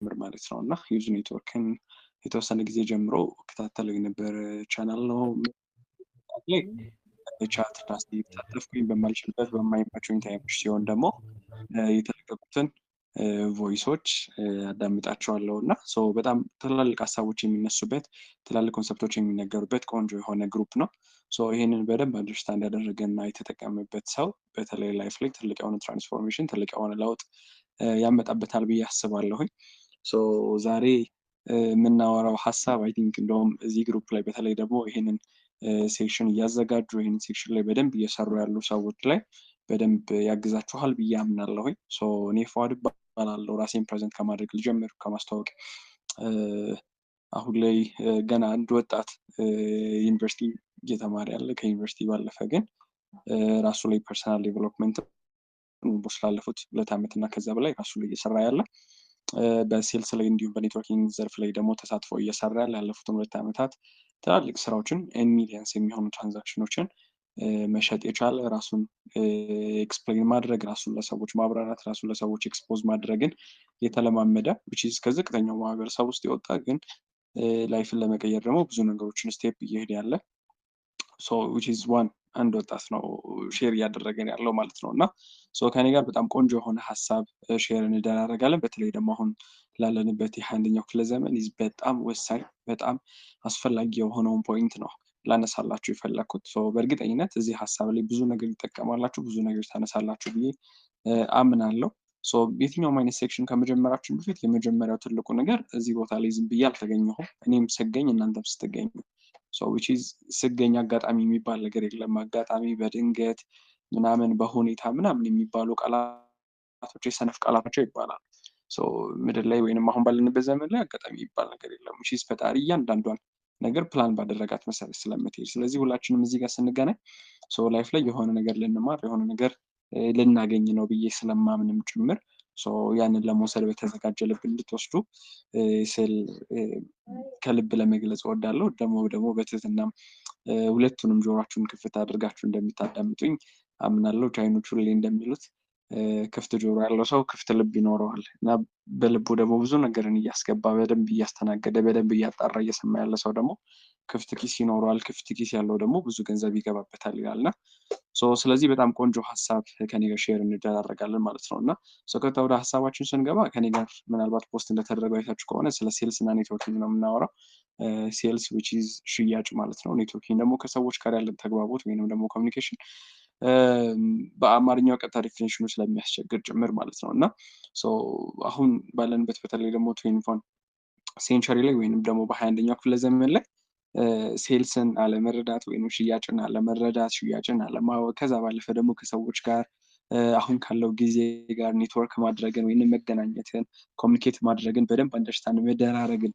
ምር ማለት ነው እና ዩዝ ኔትወርክን የተወሰነ ጊዜ ጀምሮ ከታተለ የነበረ ቻናል ነው ላይ ቻት ዳስ እየተሳተፍኩኝ በማልችልበት በማይመቹኝ ታይሞች ሲሆን ደግሞ የተለቀቁትን ቮይሶች አዳምጣቸዋለሁ እና በጣም ትላልቅ ሀሳቦች የሚነሱበት ትላልቅ ኮንሰፕቶች የሚነገሩበት ቆንጆ የሆነ ግሩፕ ነው። ይህንን በደንብ አንደርስታንድ ያደረገና የተጠቀመበት ሰው በተለይ ላይፍ ላይ ትልቅ የሆነ ትራንስፎርሜሽን ትልቅ የሆነ ለውጥ ያመጣበታል ብዬ አስባለሁኝ። ዛሬ የምናወራው ሀሳብ አይ ቲንክ እንደውም እዚህ ግሩፕ ላይ በተለይ ደግሞ ይህንን ሴክሽን እያዘጋጁ ይህንን ሴክሽን ላይ በደንብ እየሰሩ ያሉ ሰዎች ላይ በደንብ ያግዛችኋል ብዬ አምናለሁኝ። እኔ ፏድ እባላለሁ። ራሴን ፕሬዘንት ከማድረግ ልጀምር ከማስተዋወቅ አሁን ላይ ገና አንድ ወጣት ዩኒቨርሲቲ እየተማረ ያለ ከዩኒቨርሲቲ ባለፈ ግን ራሱ ላይ ፐርሰናል ዴቨሎፕመንት ስላለፉት 2 ዓመት እና ከዛ በላይ ራሱ ላይ እየሰራ ያለ በሴልስ ላይ እንዲሁም በኔትወርኪንግ ዘርፍ ላይ ደግሞ ተሳትፎ እየሰራ ያለ ያለፉትን 2 ዓመታት ትላልቅ ስራዎችን ሚሊየንስ የሚሆኑ ትራንዛክሽኖችን መሸጥ የቻለ ራሱን ኤክስፕሌን ማድረግ ራሱን ለሰዎች ማብራራት ራሱን ለሰዎች ኤክስፖዝ ማድረግን የተለማመደ ከዝቅተኛው ማህበረሰብ ውስጥ የወጣ ግን ላይፍን ለመቀየር ደግሞ ብዙ ነገሮችን ስቴፕ እየሄደ ያለ አንድ ወጣት ነው ሼር እያደረገን ያለው ማለት ነው እና ከኔ ጋር በጣም ቆንጆ የሆነ ሀሳብ ሼር እንደራረጋለን። በተለይ ደግሞ አሁን ላለንበት የ21ኛው ክፍለ ዘመን በጣም ወሳኝ በጣም አስፈላጊ የሆነውን ፖይንት ነው ላነሳላችሁ የፈለኩት። በእርግጠኝነት እዚህ ሀሳብ ላይ ብዙ ነገር ይጠቀማላችሁ ብዙ ነገር ታነሳላችሁ ብዬ አምናለሁ። የትኛውም አይነት ሴክሽን ከመጀመራችን በፊት የመጀመሪያው ትልቁ ነገር እዚህ ቦታ ላይ ዝም ብዬ አልተገኘሁም። እኔም ስገኝ እናንተም ስትገኙ ስገኝ አጋጣሚ የሚባል ነገር የለም። አጋጣሚ በድንገት ምናምን በሁኔታ ምናምን የሚባሉ ቃላቶች የሰነፍ ቃላቶች ይባላል። ምድር ላይ ወይንም አሁን ባለንበት ዘመን ላይ አጋጣሚ የሚባል ነገር የለም። ፈጣሪ እያንዳንዷን ነገር ፕላን ባደረጋት መሰረት ስለምትሄድ ስለዚህ ሁላችንም እዚህ ጋር ስንገናኝ ላይፍ ላይ የሆነ ነገር ልንማር የሆነ ነገር ልናገኝ ነው ብዬ ስለማምንም ጭምር ያንን ለመውሰድ በተዘጋጀ ልብ እንድትወስዱ ስል ከልብ ለመግለጽ እወዳለሁ። ደግሞ በትህትናም ሁለቱንም ጆሯችሁን ክፍት አድርጋችሁ እንደምታዳምጡኝ አምናለሁ። ቻይኖቹ ሁሌ እንደሚሉት ክፍት ጆሮ ያለው ሰው ክፍት ልብ ይኖረዋል እና በልቡ ደግሞ ብዙ ነገርን እያስገባ በደንብ እያስተናገደ በደንብ እያጣራ እየሰማ ያለ ሰው ደግሞ ክፍት ኪስ ይኖረዋል። ክፍት ኪስ ያለው ደግሞ ብዙ ገንዘብ ይገባበታል ይላልና ስለዚህ በጣም ቆንጆ ሀሳብ ከኔ ጋር ሼር እንደራረጋለን ማለት ነው እና ቀጥታ ወደ ሀሳባችን ስንገባ ከኔ ጋር ምናልባት ፖስት እንደተደረገው አይታችሁ ከሆነ ስለ ሴልስ እና ኔትወርኪንግ ነው የምናወራው። ሴልስ ዊች ኢዝ ሽያጭ ማለት ነው። ኔትወርኪንግ ደግሞ ከሰዎች ጋር ያለን ተግባቦት ወይንም ደግሞ ኮሚኒኬሽን በአማርኛው ቀጥታ ዴፊኒሽኑ ስለሚያስቸግር ጭምር ማለት ነው እና አሁን ባለንበት በተለይ ደግሞ 21 ሴንቸሪ ላይ ወይንም ደግሞ በ21ኛው ክፍለ ዘመን ላይ ሴልስን አለመረዳት ወይም ሽያጭን አለመረዳት ሽያጭን አለማወቅ ከዛ ባለፈ ደግሞ ከሰዎች ጋር አሁን ካለው ጊዜ ጋር ኔትወርክ ማድረግን ወይንም መገናኘትን ኮሚኒኬት ማድረግን በደንብ አንደርስታንድ መደራረግን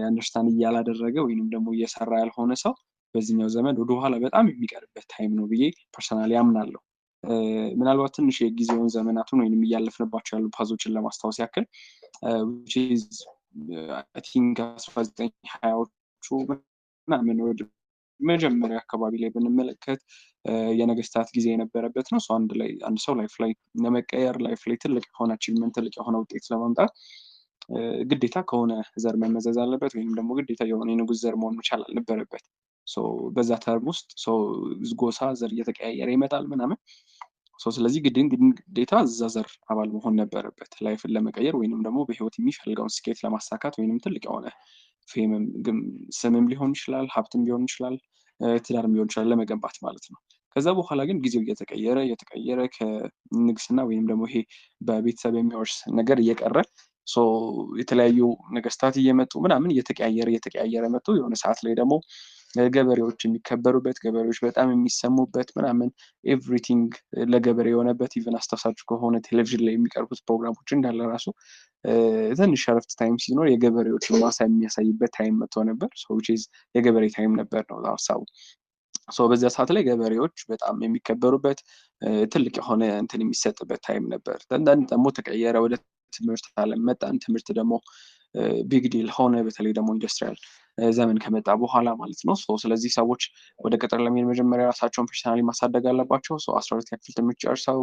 አንደርስታንድ እያላደረገ ወይንም ደግሞ እየሰራ ያልሆነ ሰው በዚህኛው ዘመን ወደኋላ በጣም የሚቀርበት ታይም ነው ብዬ ፐርሰናሊ አምናለሁ። ምናልባት ትንሽ የጊዜውን ዘመናቱን ወይንም እያለፍንባቸው ያሉ ፓዞችን ለማስታወስ ያክል አይ ቲንክ 1920ዎቹ ምናምን ወደ መጀመሪያ አካባቢ ላይ ብንመለከት የነገስታት ጊዜ የነበረበት ነው። አንድ ሰው ላይፍ ላይ ለመቀየር ላይፍ ላይ ትልቅ የሆነ አቺቭመንት ትልቅ የሆነ ውጤት ለማምጣት ግዴታ ከሆነ ዘር መመዘዝ አለበት ወይም ደግሞ ግዴታ የሆነ የንጉስ ዘር መሆን መቻል አልነበረበት። በዛ ተርም ውስጥ ጎሳ ዘር እየተቀያየረ ይመጣል ምናምን ስለዚህ ግዴታ እዛ ዘር አባል መሆን ነበረበት ላይፍን ለመቀየር ወይንም ደግሞ በህይወት የሚፈልገውን ስኬት ለማሳካት ወይንም ትልቅ የሆነ ስምም ሊሆን ይችላል ሀብትም ሊሆን ይችላል ትዳርም ሊሆን ይችላል ለመገንባት ማለት ነው። ከዛ በኋላ ግን ጊዜው እየተቀየረ ከንግስና ወይንም ደግሞ ይሄ በቤተሰብ የሚወርስ ነገር እየቀረ የተለያዩ ነገስታት እየመጡ ምናምን እየተቀያየረ መጥቶ የሆነ ሰዓት ላይ ደግሞ ገበሬዎች የሚከበሩበት ገበሬዎች በጣም የሚሰሙበት ምናምን ኤቭሪቲንግ ለገበሬ የሆነበት ኢቨን አስታውሳችሁ ከሆነ ቴሌቪዥን ላይ የሚቀርቡት ፕሮግራሞች እንዳለ ራሱ ትንሽ እረፍት ታይም ሲኖር የገበሬዎችን ማሳ የሚያሳይበት ታይም መጥቶ ነበር። የገበሬ ታይም ነበር ነው ሀሳቡ። በዚያ ሰዓት ላይ ገበሬዎች በጣም የሚከበሩበት ትልቅ የሆነ እንትን የሚሰጥበት ታይም ነበር። አንዳንድ ደግሞ ተቀየረ ወደ ትምህርት አለም መጣን። ትምህርት ደግሞ ቢግ ዲል ሆነ፣ በተለይ ደግሞ ኢንዱስትሪያል ዘመን ከመጣ በኋላ ማለት ነው። ስለዚህ ሰዎች ወደ ቅጥር ለመሄድ መጀመሪያ ራሳቸውን ፐርሰናሊ ማሳደግ አለባቸው። 12ኛ ክፍል ትምህርት ጨርሰው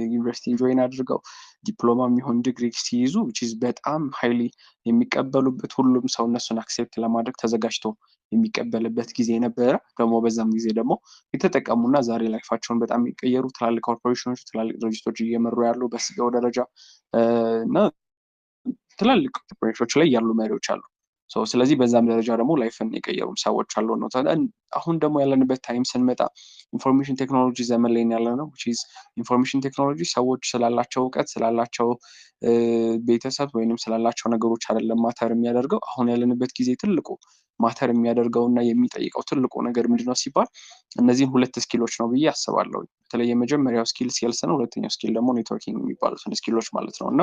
ዩኒቨርሲቲ ጆይን አድርገው ዲፕሎማ የሚሆን ዲግሪ ሲይዙ በጣም ሀይሊ የሚቀበሉበት፣ ሁሉም ሰው እነሱን አክሴፕት ለማድረግ ተዘጋጅቶ የሚቀበልበት ጊዜ ነበረ። ደግሞ በዛም ጊዜ ደግሞ የተጠቀሙና ዛሬ ላይፋቸውን በጣም የሚቀየሩ ትላልቅ ኮርፖሬሽኖች፣ ትላልቅ ድርጅቶች እየመሩ ያሉ በስጋው ደረጃ እና ትላልቅ ኮርፖሬሽኖች ላይ ያሉ መሪዎች አሉ። ስለዚህ በዛም ደረጃ ደግሞ ላይፍን የቀየሩ ሰዎች አሉ ነው። አሁን ደግሞ ያለንበት ታይም ስንመጣ ኢንፎርሜሽን ቴክኖሎጂ ዘመን ላይ ያለ ነው። ኢንፎርሜሽን ቴክኖሎጂ ሰዎች ስላላቸው እውቀት ስላላቸው ቤተሰብ ወይንም ስላላቸው ነገሮች አይደለም ማተር የሚያደርገው። አሁን ያለንበት ጊዜ ትልቁ ማተር የሚያደርገው እና የሚጠይቀው ትልቁ ነገር ምንድነው ሲባል እነዚህን ሁለት ስኪሎች ነው ብዬ አስባለሁ። በተለይ የመጀመሪያው ስኪል ሴልስ ነው። ሁለተኛው ስኪል ደግሞ ኔትወርኪንግ የሚባሉትን ስኪሎች ማለት ነው። እና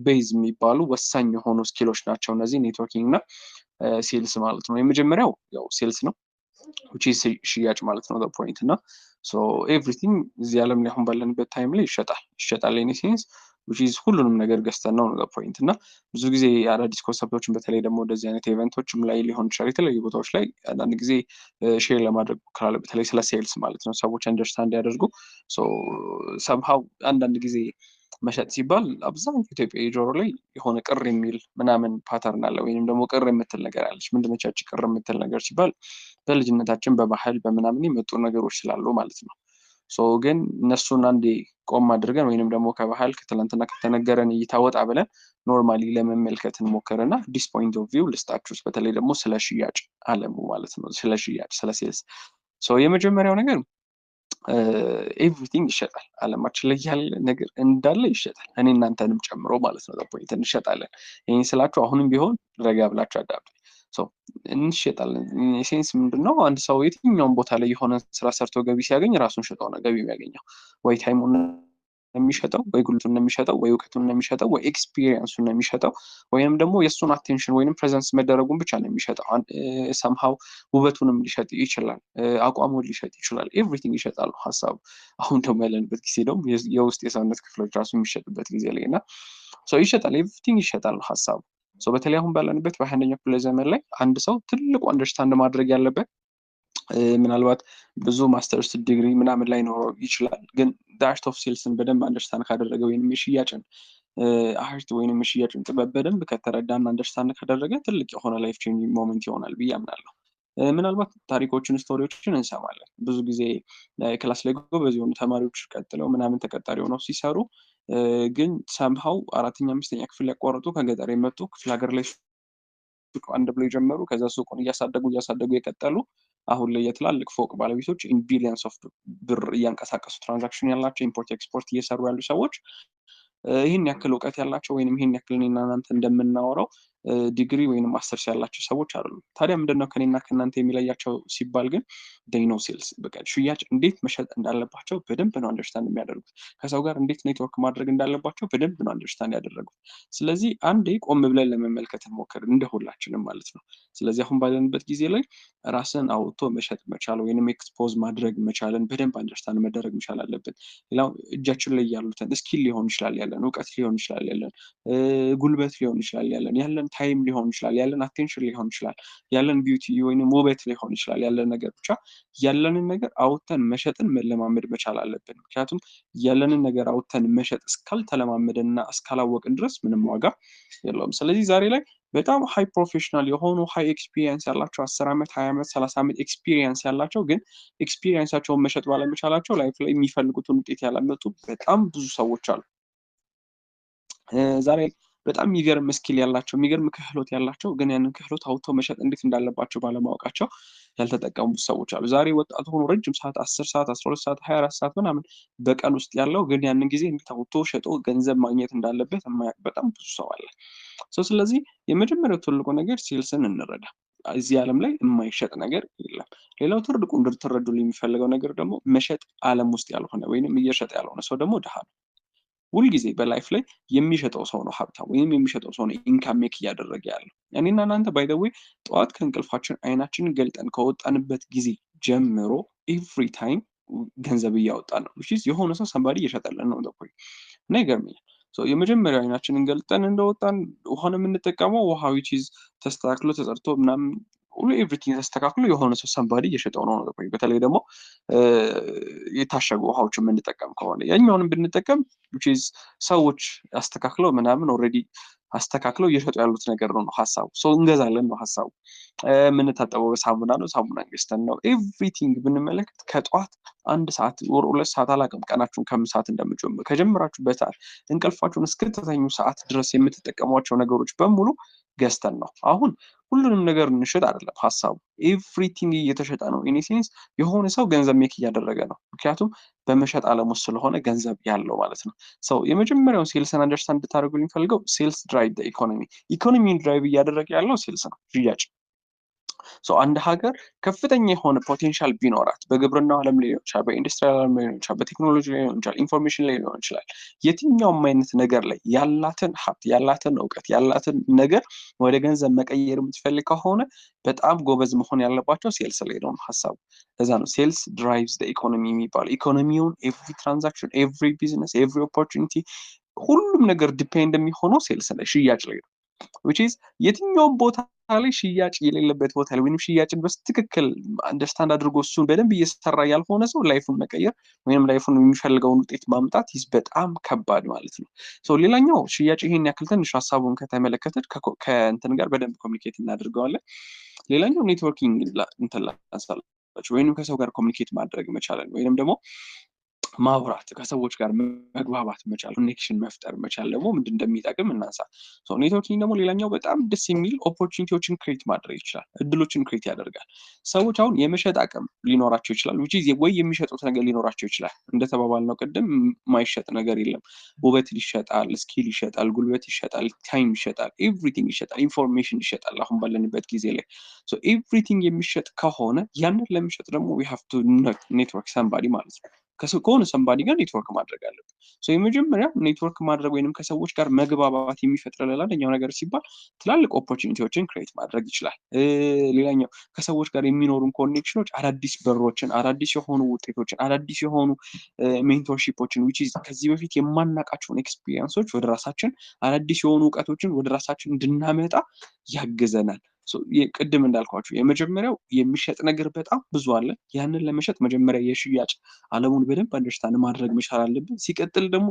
ቤዝ የሚባሉ ወሳኝ የሆኑ ስኪሎች ናቸው እነዚህ ኔትወርኪንግ እና ሴልስ ማለት ነው። የመጀመሪያው ያው ሴልስ ነው፣ ሽያጭ ማለት ነው ፖይንት። እና ኤቭሪቲንግ እዚህ ዓለም ላይ አሁን ባለንበት ታይም ላይ ይሸጣል ኢን ሴንስ ሁሉንም ነገር ገዝተን ነው ፖይንት። እና ብዙ ጊዜ አዳዲስ ኮንሰፕቶችን በተለይ ደግሞ እንደዚህ አይነት ኢቨንቶችም ላይ ሊሆን ይችላል የተለያዩ ቦታዎች ላይ አንዳንድ ጊዜ ሼር ለማድረግ ሞክራለሁ፣ በተለይ ስለ ሴልስ ማለት ነው። ሰዎች አንደርስታንድ ያደርጉ ሰምሃው አንዳንድ ጊዜ መሸጥ ሲባል አብዛኛው ኢትዮጵያዊ ጆሮ ላይ የሆነ ቅር የሚል ምናምን ፓተርን አለ፣ ወይንም ደግሞ ቅር የምትል ነገር አለች። ምንድነች ያቺ ቅር የምትል ነገር ሲባል በልጅነታችን በባህል በምናምን የመጡ ነገሮች ስላሉ ማለት ነው። ግን እነሱን አንዴ ቆም አድርገን ወይንም ደግሞ ከባህል ከትላንትና ከተነገረን እይታ ወጣ ብለን ኖርማሊ ለመመልከት እንሞክርና አዲስ ፖይንት ኦፍ ቪው ልስጣችሁ፣ በተለይ ደግሞ ስለ ሽያጭ አለሙ ማለት ነው። ስለ ሽያጭ ስለ ሴልስ የመጀመሪያው ነገር ኤቭሪቲንግ ይሸጣል። አለማችን ላይ ያለ ነገር እንዳለ ይሸጣል፣ እኔ እናንተንም ጨምሮ ማለት ነው። ፖይንት እንሸጣለን። ይህን ስላችሁ አሁንም ቢሆን ረጋ ብላችሁ አዳምጡ። እንሸጣለን ሴንስ ምንድነው? አንድ ሰው የትኛውን ቦታ ላይ የሆነ ስራ ሰርቶ ገቢ ሲያገኝ ራሱን ሽጠው ነው ገቢ የሚያገኘው። ወይ ታይሙን የሚሸጠው ወይ ጉልቱን የሚሸጠው ወይ እውቀቱን የሚሸጠው ወይ ኤክስፒሪየንሱን የሚሸጠው ወይንም ደግሞ የእሱን አቴንሽን ወይንም ፕሬዘንስ መደረጉን ብቻ ነው የሚሸጠው። ሰምሃው ውበቱንም ሊሸጥ ይችላል፣ አቋሙን ሊሸጥ ይችላል። ኤቭሪቲንግ ይሸጣሉ ሀሳቡ። አሁን ደግሞ ያለንበት ጊዜ ደግሞ የውስጥ የሰውነት ክፍሎች ራሱ የሚሸጥበት ጊዜ ላይ እና ይሸጣል፣ ኤቭሪቲንግ ይሸጣል ሀሳቡ። በተለይ አሁን ባለንበት በ21ኛው ክፍለ ዘመን ላይ አንድ ሰው ትልቁ አንደርስታንድ ማድረግ ያለበት ምናልባት ብዙ ማስተርስ ዲግሪ ምናምን ላይ ኖረው ይችላል፣ ግን አርት ኦፍ ሴልስን በደንብ አንደርስታንድ ካደረገ ወይንም የሽያጭን አርት ወይንም የሽያጭን ጥበብ በደንብ ከተረዳና አንደርስታንድ ካደረገ ትልቅ የሆነ ላይፍ ቼንጅ ሞመንት ይሆናል ብዬ አምናለሁ። ምናልባት ታሪኮችን ስቶሪዎችን እንሰማለን ብዙ ጊዜ ክላስ ላይ ጎበዝ የሆኑ ተማሪዎች ቀጥለው ምናምን ተቀጣሪ ሆነው ሲሰሩ ግን ሰምሃው 4ኛ 5ኛ ክፍል ያቋረጡ ከገጠር የመጡ ክፍለ ሀገር ላይ ሱቅ አንድ ብለው የጀመሩ ከዛ ሱቁን እያሳደጉ የቀጠሉ አሁን ላይ የትላልቅ ፎቅ ባለቤቶች ኢን ቢሊየንስ ኦፍ ብር እያንቀሳቀሱ ትራንዛክሽን ያላቸው ኢምፖርት ኤክስፖርት እየሰሩ ያሉ ሰዎች ይህን ያክል እውቀት ያላቸው ወይንም ይህን ያክል እኔና እናንተ እንደምናወራው ዲግሪ ወይንም ማስተርስ ያላቸው ሰዎች አይደሉም። ታዲያ ምንድነው ከኔና ከእናንተ የሚለያቸው ሲባል ግን ዴይ ሴልስ፣ በቃ ሽያጭ እንዴት መሸጥ እንዳለባቸው በደንብ ነው አንደርስታንድ የሚያደርጉት። ከሰው ጋር እንዴት ኔትወርክ ማድረግ እንዳለባቸው በደንብ ነው አንደርስታንድ ያደረጉት። ስለዚህ አንዴ ቆም ብለን ለመመልከት እንሞክር እንደሁላችንም ማለት ነው። ስለዚህ አሁን ባለንበት ጊዜ ላይ ራስን አውጥቶ መሸጥ መቻል ወይንም ኤክስፖዝ ማድረግ መቻልን በደንብ አንደርስታንድ መደረግ መቻል አለብን። ሌላው እጃችን ላይ ያሉትን ስኪል ሊሆን ይችላል ያለን እውቀት ሊሆን ይችላል ያለን ጉልበት ሊሆን ይችላል ያለን ታይም ሊሆን ይችላል ያለን አቴንሽን ሊሆን ይችላል ያለን ቢዩቲ ወይንም ውበት ሊሆን ይችላል ያለን ነገር ብቻ ያለንን ነገር አውጥተን መሸጥን መለማመድ መቻል አለብን። ምክንያቱም ያለንን ነገር አውጥተን መሸጥ እስካልተለማመድንና እስካላወቅን ድረስ ምንም ዋጋ የለውም። ስለዚህ ዛሬ ላይ በጣም ሃይ ፕሮፌሽናል የሆኑ ሃይ ኤክስፒሪየንስ ያላቸው 10 ዓመት 20 ዓመት 30 ዓመት ኤክስፒሪየንስ ያላቸው ግን ኤክስፒሪየንሳቸውን መሸጥ ባለመቻላቸው ላይፍ ላይ የሚፈልጉትን ውጤት ያላመጡ በጣም ብዙ ሰዎች አሉ። ዛሬ በጣም የሚገርም ስኪል ያላቸው የሚገርም ክህሎት ያላቸው ግን ያንን ክህሎት አውጥተው መሸጥ እንዴት እንዳለባቸው ባለማወቃቸው ያልተጠቀሙ ሰዎች አሉ። ዛሬ ወጣት ሆኖ ረጅም ሰዓት 10 ሰዓት 12 ሰዓት 24 ሰዓት ምናምን በቀን ውስጥ ያለው ግን ያንን ጊዜ እንዴት አውጥቶ ሸጦ ገንዘብ ማግኘት እንዳለበት የማያውቅ በጣም ብዙ ሰው አለ። ስለዚህ የመጀመሪያው ትልቁ ነገር ሴልስን እንረዳ። እዚህ ዓለም ላይ የማይሸጥ ነገር የለም። ሌላው ትልቁ እንድትረዱ የሚፈልገው ነገር ደግሞ መሸጥ ዓለም ውስጥ ያልሆነ ወይንም እየሸጠ ያልሆነ ሰው ደግሞ ድሃ ነው። ሁልጊዜ በላይፍ ላይ የሚሸጠው ሰው ነው ሀብታም ወይም የሚሸጠው ሰው ነው ኢንካም ሜክ እያደረገ ያለው። እኔና እናንተ ባይ ዘ ዌይ ጠዋት ከእንቅልፋችን አይናችንን ገልጠን ከወጣንበት ጊዜ ጀምሮ ኤቭሪ ታይም ገንዘብ እያወጣን ነው። የሆነ ሰው ሰንባዲ እየሸጠልን ነው እና ይገርመኛል። የመጀመሪያው አይናችንን ገልጠን እንደወጣን ውሃን የምንጠቀመው ውሃ which is ተስተካክሎ ተጸድቶ ምናምን ሁሉ ኤቭሪቲንግ ተስተካክሎ የሆነ ሰው ሰንባዲ እየሸጠው ነው። በተለይ ደግሞ የታሸጉ ውሃዎች የምንጠቀም ከሆነ ያኛውንም ብንጠቀም which is ሰዎች አስተካክለው ምናምን ኦልሬዲ አስተካክለው እየሸጡ ያሉት ነገር ነው ሀሳቡ። እንገዛለን ነው ሀሳቡ። የምንታጠበው በሳሙና ነው፣ ሳሙና ገዝተን ነው። ኤቭሪቲንግ ብንመለከት ከጠዋት 1 ሰዓት ወር 2 ሰዓት አላውቅም ቀናችሁን ከምን ሰዓት እንደምትጀምሩ ከጀመራችሁበት ሰዓት እንቅልፋችሁን እስክትተኙ ሰዓት ድረስ የምትጠቀሟቸው ነገሮች በሙሉ ገዝተን ነው። አሁን ሁሉንም ነገር እንሽጥ አይደለም ሀሳቡ። ኤቭሪቲንግ እየተሸጠ ነው። ኢን ሴንስ የሆነ ሰው ገንዘብ ሜክ እያደረገ ነው። ምክንያቱም በመሸጥ ዓለም ውስጥ ስለሆነ ገንዘብ ያለው ማለት ነው። የመጀመሪያውን ሴልስን አንደርስታንድ እንድታደርጉ የሚፈልገው ሴልስ ድራይቭ ኢኮኖሚ። ኢኮኖሚን ድራይቭ እያደረገ ያለው ሴልስ ነው፣ ሽያጭ። አንድ ሀገር ከፍተኛ የሆነ ፖቴንሻል ቢኖራት በግብርናው ዓለም ሊሆን ይችላል፣ በኢንዱስትሪያል ዓለም ሊሆን ይችላል፣ በቴክኖሎጂ ላይ ሊሆን ይችላል፣ ኢንፎርሜሽን ላይ ሊሆን ይችላል። የትኛውም አይነት ነገር ላይ ያላትን ሀብት፣ ያላትን እውቀት፣ ያላትን ነገር ወደ ገንዘብ መቀየር የምትፈልግ ከሆነ በጣም ጎበዝ መሆን ያለባቸው ሴልስ ላይ ነው ሀሳቡ። ለዛ ነው ሴልስ ድራይቭስ ኢኮኖሚ የሚባለው። ኢኮኖሚውን ኤቭሪ ትራንዛክሽን፣ ኤቭሪ ቢዝነስ፣ ኤቭሪ ኦፖርቹኒቲ፣ ሁሉም ነገር ዲፔንድ የሚሆነው ሴልስ ላይ፣ ሽያጭ ላይ ነው። which is የትኛውም ቦታ ላይ ሽያጭ የሌለበት ቦታ ላይ ወይንም ሽያጭን በትክክል አንደርስታንድ አድርጎ እሱን በደንብ እየሰራ ያልሆነ ሰው ላይፉን መቀየር ወይንም ላይፉን የሚፈልገውን ውጤት ማምጣት በጣም ከባድ ማለት ነው። ሌላኛው ሽያጭ ይሄን ያክል ትንሽ ሀሳቡን ከተመለከተን ከእንትን ጋር በደንብ ኮሚኒኬት እናደርገዋለን። ሌላኛው ኔትወርኪንግ እንትን ላንሳላችሁ ወይንም ከሰው ጋር ኮሚኒኬት ማድረግ መቻለን ወይንም ደግሞ ማውራት፣ ከሰዎች ጋር መግባባት መቻል፣ ኮኔክሽን መፍጠር መቻል ደግሞ ምንድን እንደሚጠቅም እናንሳ። ኔትወርኪንግ ደግሞ ሌላኛው በጣም ደስ የሚል ኦፖርቹኒቲዎችን ክሬት ማድረግ ይችላል፣ እድሎችን ክሬት ያደርጋል። ሰዎች አሁን የመሸጥ አቅም ሊኖራቸው ይችላል፣ ወይ የሚሸጡት ነገር ሊኖራቸው ይችላል። እንደተባባልነው ቅድም የማይሸጥ ነገር የለም። ውበት ይሸጣል፣ ስኪል ይሸጣል፣ ጉልበት ይሸጣል፣ ታይም ይሸጣል፣ ኤቭሪቲንግ ይሸጣል፣ ኢንፎርሜሽን ይሸጣል። አሁን ባለንበት ጊዜ ላይ ኤቭሪቲንግ የሚሸጥ ከሆነ ያንን ለሚሸጥ ደግሞ ዊ ሃቭ ቱ ኔትወርክ ሰምባዲ ማለት ነው። ከሆነ ሰንባዲ ጋር ኔትወርክ ማድረግ አለብን። የመጀመሪያ ኔትወርክ ማድረግ ወይንም ከሰዎች ጋር መግባባት የሚፈጥርልን አንደኛው ነገር ሲባል ትላልቅ ኦፖርቹኒቲዎችን ክሬት ማድረግ ይችላል። ሌላኛው ከሰዎች ጋር የሚኖሩን ኮኔክሽኖች አዳዲስ በሮችን፣ አዳዲስ የሆኑ ውጤቶችን፣ አዳዲስ የሆኑ ሜንቶርሺፖችን ከዚህ በፊት የማናውቃቸውን ኤክስፒሪየንሶች ወደ ራሳችን፣ አዳዲስ የሆኑ እውቀቶችን ወደ ራሳችን እንድናመጣ ያግዘናል። ቅድም እንዳልኳችሁ የመጀመሪያው የሚሸጥ ነገር በጣም ብዙ አለ። ያንን ለመሸጥ መጀመሪያ የሽያጭ ዓለሙን በደንብ አንደርስታንድ ማድረግ መቻል አለብን። ሲቀጥል ደግሞ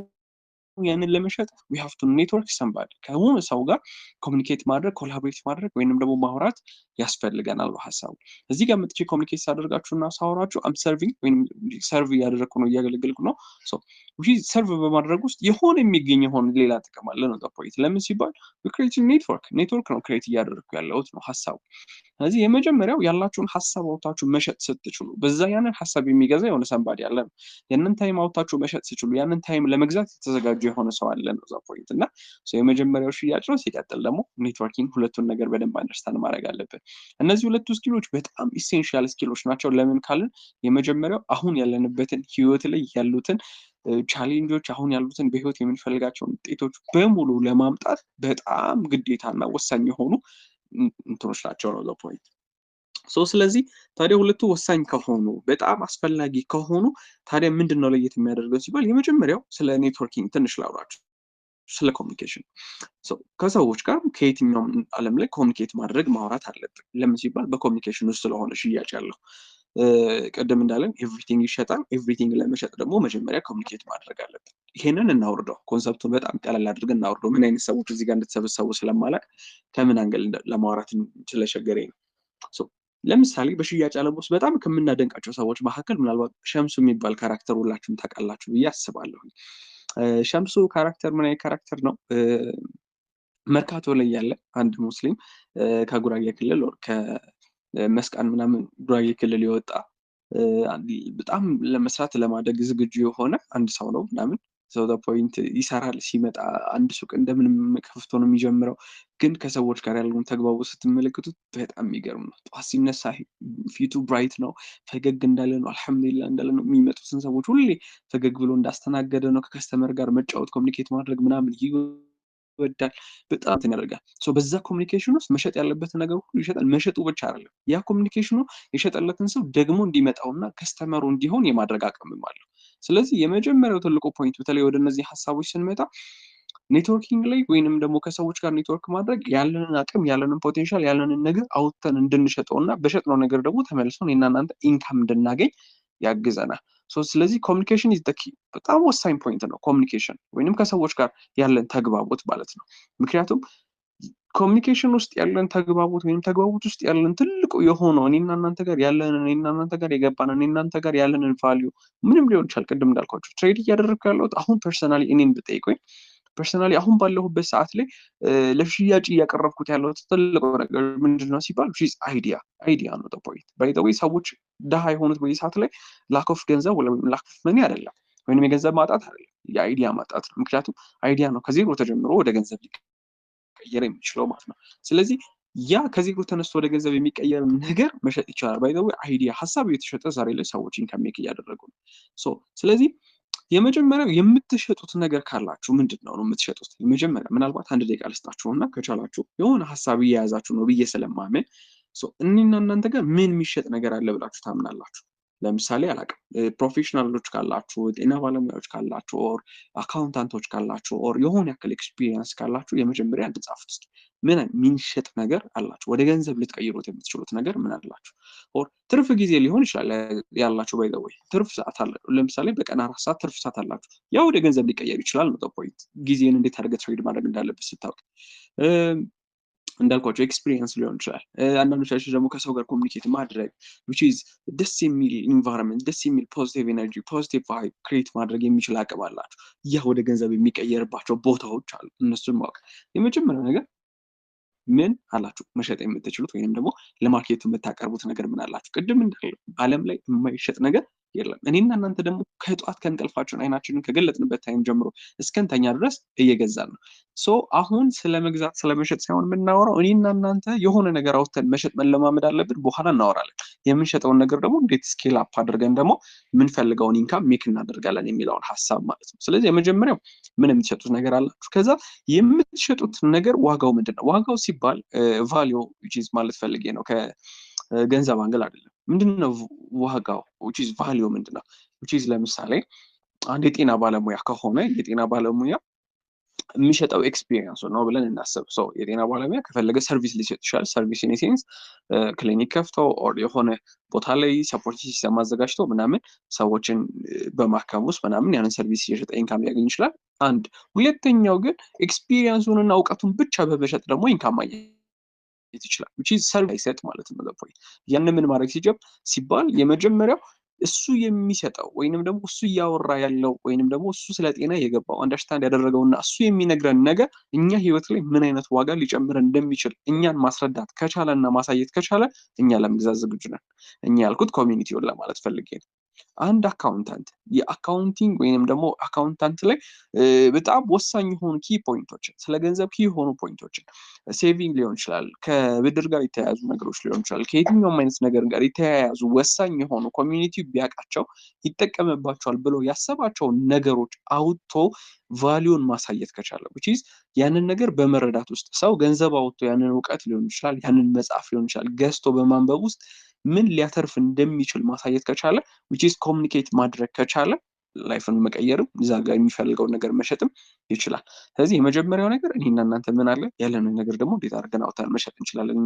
ያንን ለመሸጥ we have to network somebody ከሆነ ሰው ጋር ኮሚኒኬት ማድረግ፣ ኮላቦሬት ማድረግ ወይንም ደግሞ ማውራት ያስፈልገናል በሀሳቡ። እዚህ ጋር መጥቼ ኮሚኒኬት ሳደርጋችሁና ሳወራችሁ አም ሰርቪንግ ወይም ሰርቭ እያደረግኩ ነው፣ እያገለገልኩ ነው። ሰርቭ በማድረግ ውስጥ የሆነ የሚገኝ የሆነ ሌላ ጥቅም አለ ነው ፖይንት። ለምን ሲባል ኔትወርክ ነው ክሬት እያደረግኩ ያለሁት ነው ሀሳቡ። ስለዚህ የመጀመሪያው ያላችሁን ሀሳብ አውጥታችሁ መሸጥ ስትችሉ፣ በዛ ያንን ሀሳብ የሚገዛ የሆነ ሰንባዲ አለ ነው። ያንን ታይም አውጥታችሁ መሸጥ ስትችሉ፣ ያንን ታይም ለመግዛት የተዘጋጁ የሆነ ሰው አለ ነው እዛ ፖይንት። እና የመጀመሪያው ሽያጭ ነው። ሲቀጥል ደግሞ ኔትወርኪንግ፣ ሁለቱን ነገር በደንብ አንደርስታንድ ማድረግ አለብን። እነዚህ ሁለቱ ስኪሎች በጣም ኢሴንሻል ስኪሎች ናቸው። ለምን ካልን የመጀመሪያው አሁን ያለንበትን ህይወት ላይ ያሉትን ቻሌንጆች፣ አሁን ያሉትን በህይወት የምንፈልጋቸውን ውጤቶች በሙሉ ለማምጣት በጣም ግዴታና ወሳኝ የሆኑ እንትኖች ናቸው ነው ፖይንት። ስለዚህ ታዲያ ሁለቱ ወሳኝ ከሆኑ በጣም አስፈላጊ ከሆኑ ታዲያ ምንድነው ለየት የሚያደርገው ሲባል የመጀመሪያው ስለ ኔትወርኪንግ ትንሽ ላውራችሁ፣ ስለ ኮሚኒኬሽን። ከሰዎች ጋር ከየትኛውም ዓለም ላይ ኮሚኒኬት ማድረግ ማውራት አለብን። ለምን ሲባል በኮሚኒኬሽን ውስጥ ስለሆነ ሽያጭ ያለው። ቅድም እንዳለን ኤቭሪቲንግ ይሸጣል። ኤቭሪቲንግ ለመሸጥ ደግሞ መጀመሪያ ኮሚኒኬት ማድረግ አለብን። ይሄንን እናውርደው፣ ኮንሰፕቱን በጣም ቀለል አድርገን እናውርደው። ምን አይነት ሰዎች እዚህ ጋር እንድትሰበሰቡ ስለማላቅ ከምን አንገል ለማውራት ስለቸገረኝ ነው። ለምሳሌ በሽያጭ ዓለም ውስጥ በጣም ከምናደንቃቸው ሰዎች መካከል ምናልባት ሸምሱ የሚባል ካራክተር ሁላችሁም ታውቃላችሁ ብዬ አስባለሁ። ሸምሱ ካራክተር ምን አይነት ካራክተር ነው? መርካቶ ላይ ያለ አንድ ሙስሊም ከጉራጌ ክልል ከመስቃን ምናምን ጉራጌ ክልል የወጣ በጣም ለመስራት ለማደግ ዝግጁ የሆነ አንድ ሰው ነው ምናምን ፖይንት ይሰራል። ሲመጣ አንድ ሱቅ እንደምንም ከፍቶ ነው የሚጀምረው። ግን ከሰዎች ጋር ያለውን ተግባቦት ስትመለከቱት በጣም የሚገርም ነው። ጠዋት ሲነሳ ፊቱ ብራይት ነው፣ ፈገግ እንዳለ ነው፣ አልሐምዱሊላህ እንዳለ ነው። የሚመጡትን ሰዎች ሁሌ ፈገግ ብሎ እንዳስተናገደ ነው። ከከስተመር ጋር መጫወት፣ ኮሚኒኬት ማድረግ ምናምን ይወዳል። በጣም ያደርጋል። በዛ ኮሚኒኬሽን ውስጥ መሸጥ ያለበትን ነገር ሁሉ ይሸጣል። መሸጡ ብቻ አይደለም፣ ያ ኮሚኒኬሽኑ የሸጠለትን ሰው ደግሞ እንዲመጣውና ከስተመሩ እንዲሆን የማድረግ አቅምም አለው። ስለዚህ የመጀመሪያው ትልቁ ፖይንት በተለይ ወደ እነዚህ ሀሳቦች ስንመጣ ኔትወርኪንግ ላይ ወይንም ደግሞ ከሰዎች ጋር ኔትወርክ ማድረግ ያለንን አቅም ያለንን ፖቴንሻል ያለንን ነገር አውጥተን እንድንሸጠውና በሸጥነው ነገር ደግሞ ተመልሰን እኔና እናንተ ኢንካም እንድናገኝ ያግዘናል። ስለዚህ ኮሚኒኬሽን ኢዝ ዘ ኪ በጣም ወሳኝ ፖይንት ነው ኮሚኒኬሽን ወይንም ከሰዎች ጋር ያለን ተግባቦት ማለት ነው። ምክንያቱም ኮሚኒኬሽን ውስጥ ያለን ተግባቦት ወይም ተግባቦት ውስጥ ያለን ትልቁ የሆነው እኔና እናንተ ጋር ያለንን እኔና እናንተ ጋር የገባንን እኔና እናንተ ጋር ያለንን ቫልዩ ምንም ሊሆን ይችላል። ቅድም እንዳልኳቸው ትሬድ እያደረግኩ ያለሁት አሁን ፐርሰናሊ እኔን ብጠይቁኝ ፐርሰናሊ አሁን ባለሁበት ሰዓት ላይ ለሽያጭ እያቀረብኩት ያለሁት ትልቁ ነገር ምንድነው ሲባል አይዲያ ነው። ፖይንት ባይ ዘ ዌይ ሰዎች ድሃ የሆኑት በዚህ ሰዓት ላይ ላክ ኦፍ ገንዘብ ወይም ላክ ኦፍ መኒ አይደለም ወይም የገንዘብ ማጣት አይደለም፣ የአይዲያ ማጣት ነው። ምክንያቱም አይዲያ ነው ከዜሮ ተጀምሮ ወደ ገንዘብ ሊቀየር የሚችለው ማለት ነው። ስለዚህ ያ ከዜሮ ተነስቶ ወደ ገንዘብ የሚቀየር ነገር መሸጥ ይቻላል። ባይ ዘ ዌይ አይዲያ ሀሳብ እየተሸጠ ዛሬ ላይ ሰዎች ኢንካም ሜክ እያደረጉ ነው። ስለዚህ የመጀመሪያው የምትሸጡት ነገር ካላችሁ ምንድን ነው የምትሸጡት? የመጀመሪያ ምናልባት አንድ ደቂቃ ልስጣችሁና ከቻላችሁ የሆነ ሀሳብ እየያዛችሁ ነው ብዬ ስለማምን እኔና እናንተ ጋር ምን የሚሸጥ ነገር አለ ብላችሁ ታምናላችሁ? ለምሳሌ አላውቅም፣ ፕሮፌሽናሎች ካላችሁ፣ ጤና ባለሙያዎች ካላችሁ፣ ኦር አካውንታንቶች ካላችሁ፣ ኦር የሆነ ያክል ኤክስፒሪየንስ ካላችሁ የመጀመሪያ እንድጻፉት እስኪ ምን የሚሸጥ ነገር አላችሁ? ወደ ገንዘብ ልትቀይሩት የምትችሉት ነገር ምን አላችሁ? ኦር ትርፍ ጊዜ ሊሆን ይችላል ያላችሁ። ባይ ዘ ዌይ ትርፍ ሰዓት አለ። ለምሳሌ በቀን 4 ሰዓት ትርፍ ሰዓት አላችሁ። ያ ወደ ገንዘብ ሊቀየር ይችላል ነው ፖይንት። ጊዜን እንዴት አድርገህ ትሬድ ማድረግ እንዳለበት ስታውቅ እንዳልኳቸው ኤክስፒሪየንስ ሊሆን ይችላል። አንዳንዶቻችሁ ደግሞ ከሰው ጋር ኮሚኒኬት ማድረግ which is ደስ የሚል ኢንቫይሮንመንት፣ ደስ የሚል ፖዚቲቭ ኤነርጂ፣ ፖዚቲቭ ቫይብ ክሬት ማድረግ የሚችል አቅም አላችሁ። ያ ወደ ገንዘብ የሚቀየርባቸው ቦታዎች አሉ። እነሱን ማወቅ የመጀመሪያው ነገር ምን አላችሁ መሸጥ የምትችሉት ወይንም ደግሞ ለማርኬቱ የምታቀርቡት ነገር ምን አላችሁ? ቅድም እንዳለው ዓለም ላይ የማይሸጥ ነገር የለም። እኔና እናንተ ደግሞ ከጠዋት ከእንቅልፋችን አይናችንን ከገለጥንበት ታይም ጀምሮ እስከንተኛ ድረስ እየገዛን ነው። አሁን ስለ መግዛት ስለመሸጥ ሳይሆን የምናወራው እኔና እናንተ የሆነ ነገር አውጥተን መሸጥ መለማመድ አለብን። በኋላ እናወራለን የምንሸጠውን ነገር ደግሞ እንዴት ስኬል አፕ አድርገን ደግሞ የምንፈልገውን ኢንካም ሜክ እናደርጋለን የሚለውን ሀሳብ ማለት ነው። ስለዚህ የመጀመሪያው ምን የምትሸጡት ነገር አላችሁ? ከዛ የምትሸጡት ነገር ዋጋው ምንድን ነው? ዋጋው ሲባል ቫሊዩ ማለት ፈልጌ ነው ከገንዘብ አንግል አይደለም። ምንድነው ዋጋው? ቫሊዩ ምንድነው? ለምሳሌ አንድ የጤና ባለሙያ ከሆነ የጤና ባለሙያ የሚሸጠው ኤክስፒሪየንስ ነው ብለን እናስብ። የጤና ባለሙያ ከፈለገ ሰርቪስ ሊሰጥ ይችላል። ሰርቪስ ኢን ሴንስ ክሊኒክ ከፍቶ ኦር የሆነ ቦታ ላይ ሰፖርት ሲስተም አዘጋጅቶ ምናምን ሰዎችን በማከም ውስጥ ምናምን ያንን ሰርቪስ እየሸጠ ኢንካም ሊያገኝ ይችላል። አንድ ሁለተኛው ግን ኤክስፒሪየንሱንና እውቀቱን ብቻ በመሸጥ ደግሞ ኢንካም ማግኘት ይችላል። ሰርቪስ ሰጥ ማለት ነው። ያን ምን ማድረግ ሲባል የመጀመሪያው እሱ የሚሰጠው ወይንም ደግሞ እሱ እያወራ ያለው ወይንም ደግሞ እሱ ስለ ጤና የገባው አንደርስታንድ ያደረገውና እሱ የሚነግረን ነገር እኛ ህይወት ላይ ምን አይነት ዋጋ ሊጨምር እንደሚችል እኛን ማስረዳት ከቻለና ማሳየት ከቻለ እኛ ለመግዛት ዝግጁ ነን። እኛ ያልኩት ኮሚኒቲውን ለማለት ፈልጌ ነው። አንድ አካውንታንት የአካውንቲንግ ወይንም ደግሞ አካውንታንት ላይ በጣም ወሳኝ የሆኑ ኪ ፖይንቶችን ስለ ገንዘብ ኪ የሆኑ ፖይንቶችን ሴቪንግ ሊሆን ይችላል፣ ከብድር ጋር የተያያዙ ነገሮች ሊሆን ይችላል፣ ከየትኛውም አይነት ነገር ጋር የተያያዙ ወሳኝ የሆኑ ኮሚኒቲ ቢያውቃቸው ይጠቀምባቸዋል ብሎ ያሰባቸውን ነገሮች አውጥቶ ቫሊዩን ማሳየት ከቻለ ያንን ነገር በመረዳት ውስጥ ሰው ገንዘብ አውጥቶ ያንን እውቀት ሊሆን ይችላል፣ ያንን መጽሐፍ ሊሆን ይችላል ገዝቶ በማንበብ ውስጥ ምን ሊያተርፍ እንደሚችል ማሳየት ከቻለ ኮሚኒኬት ማድረግ ከቻለ ላይፍን መቀየርም እዛ ጋር የሚፈልገውን ነገር መሸጥም ይችላል። ስለዚህ የመጀመሪያው ነገር እኔና እናንተ ምን አለ ያለንን ነገር ደግሞ እንዴት አድርገን አውጥተን መሸጥ እንችላለን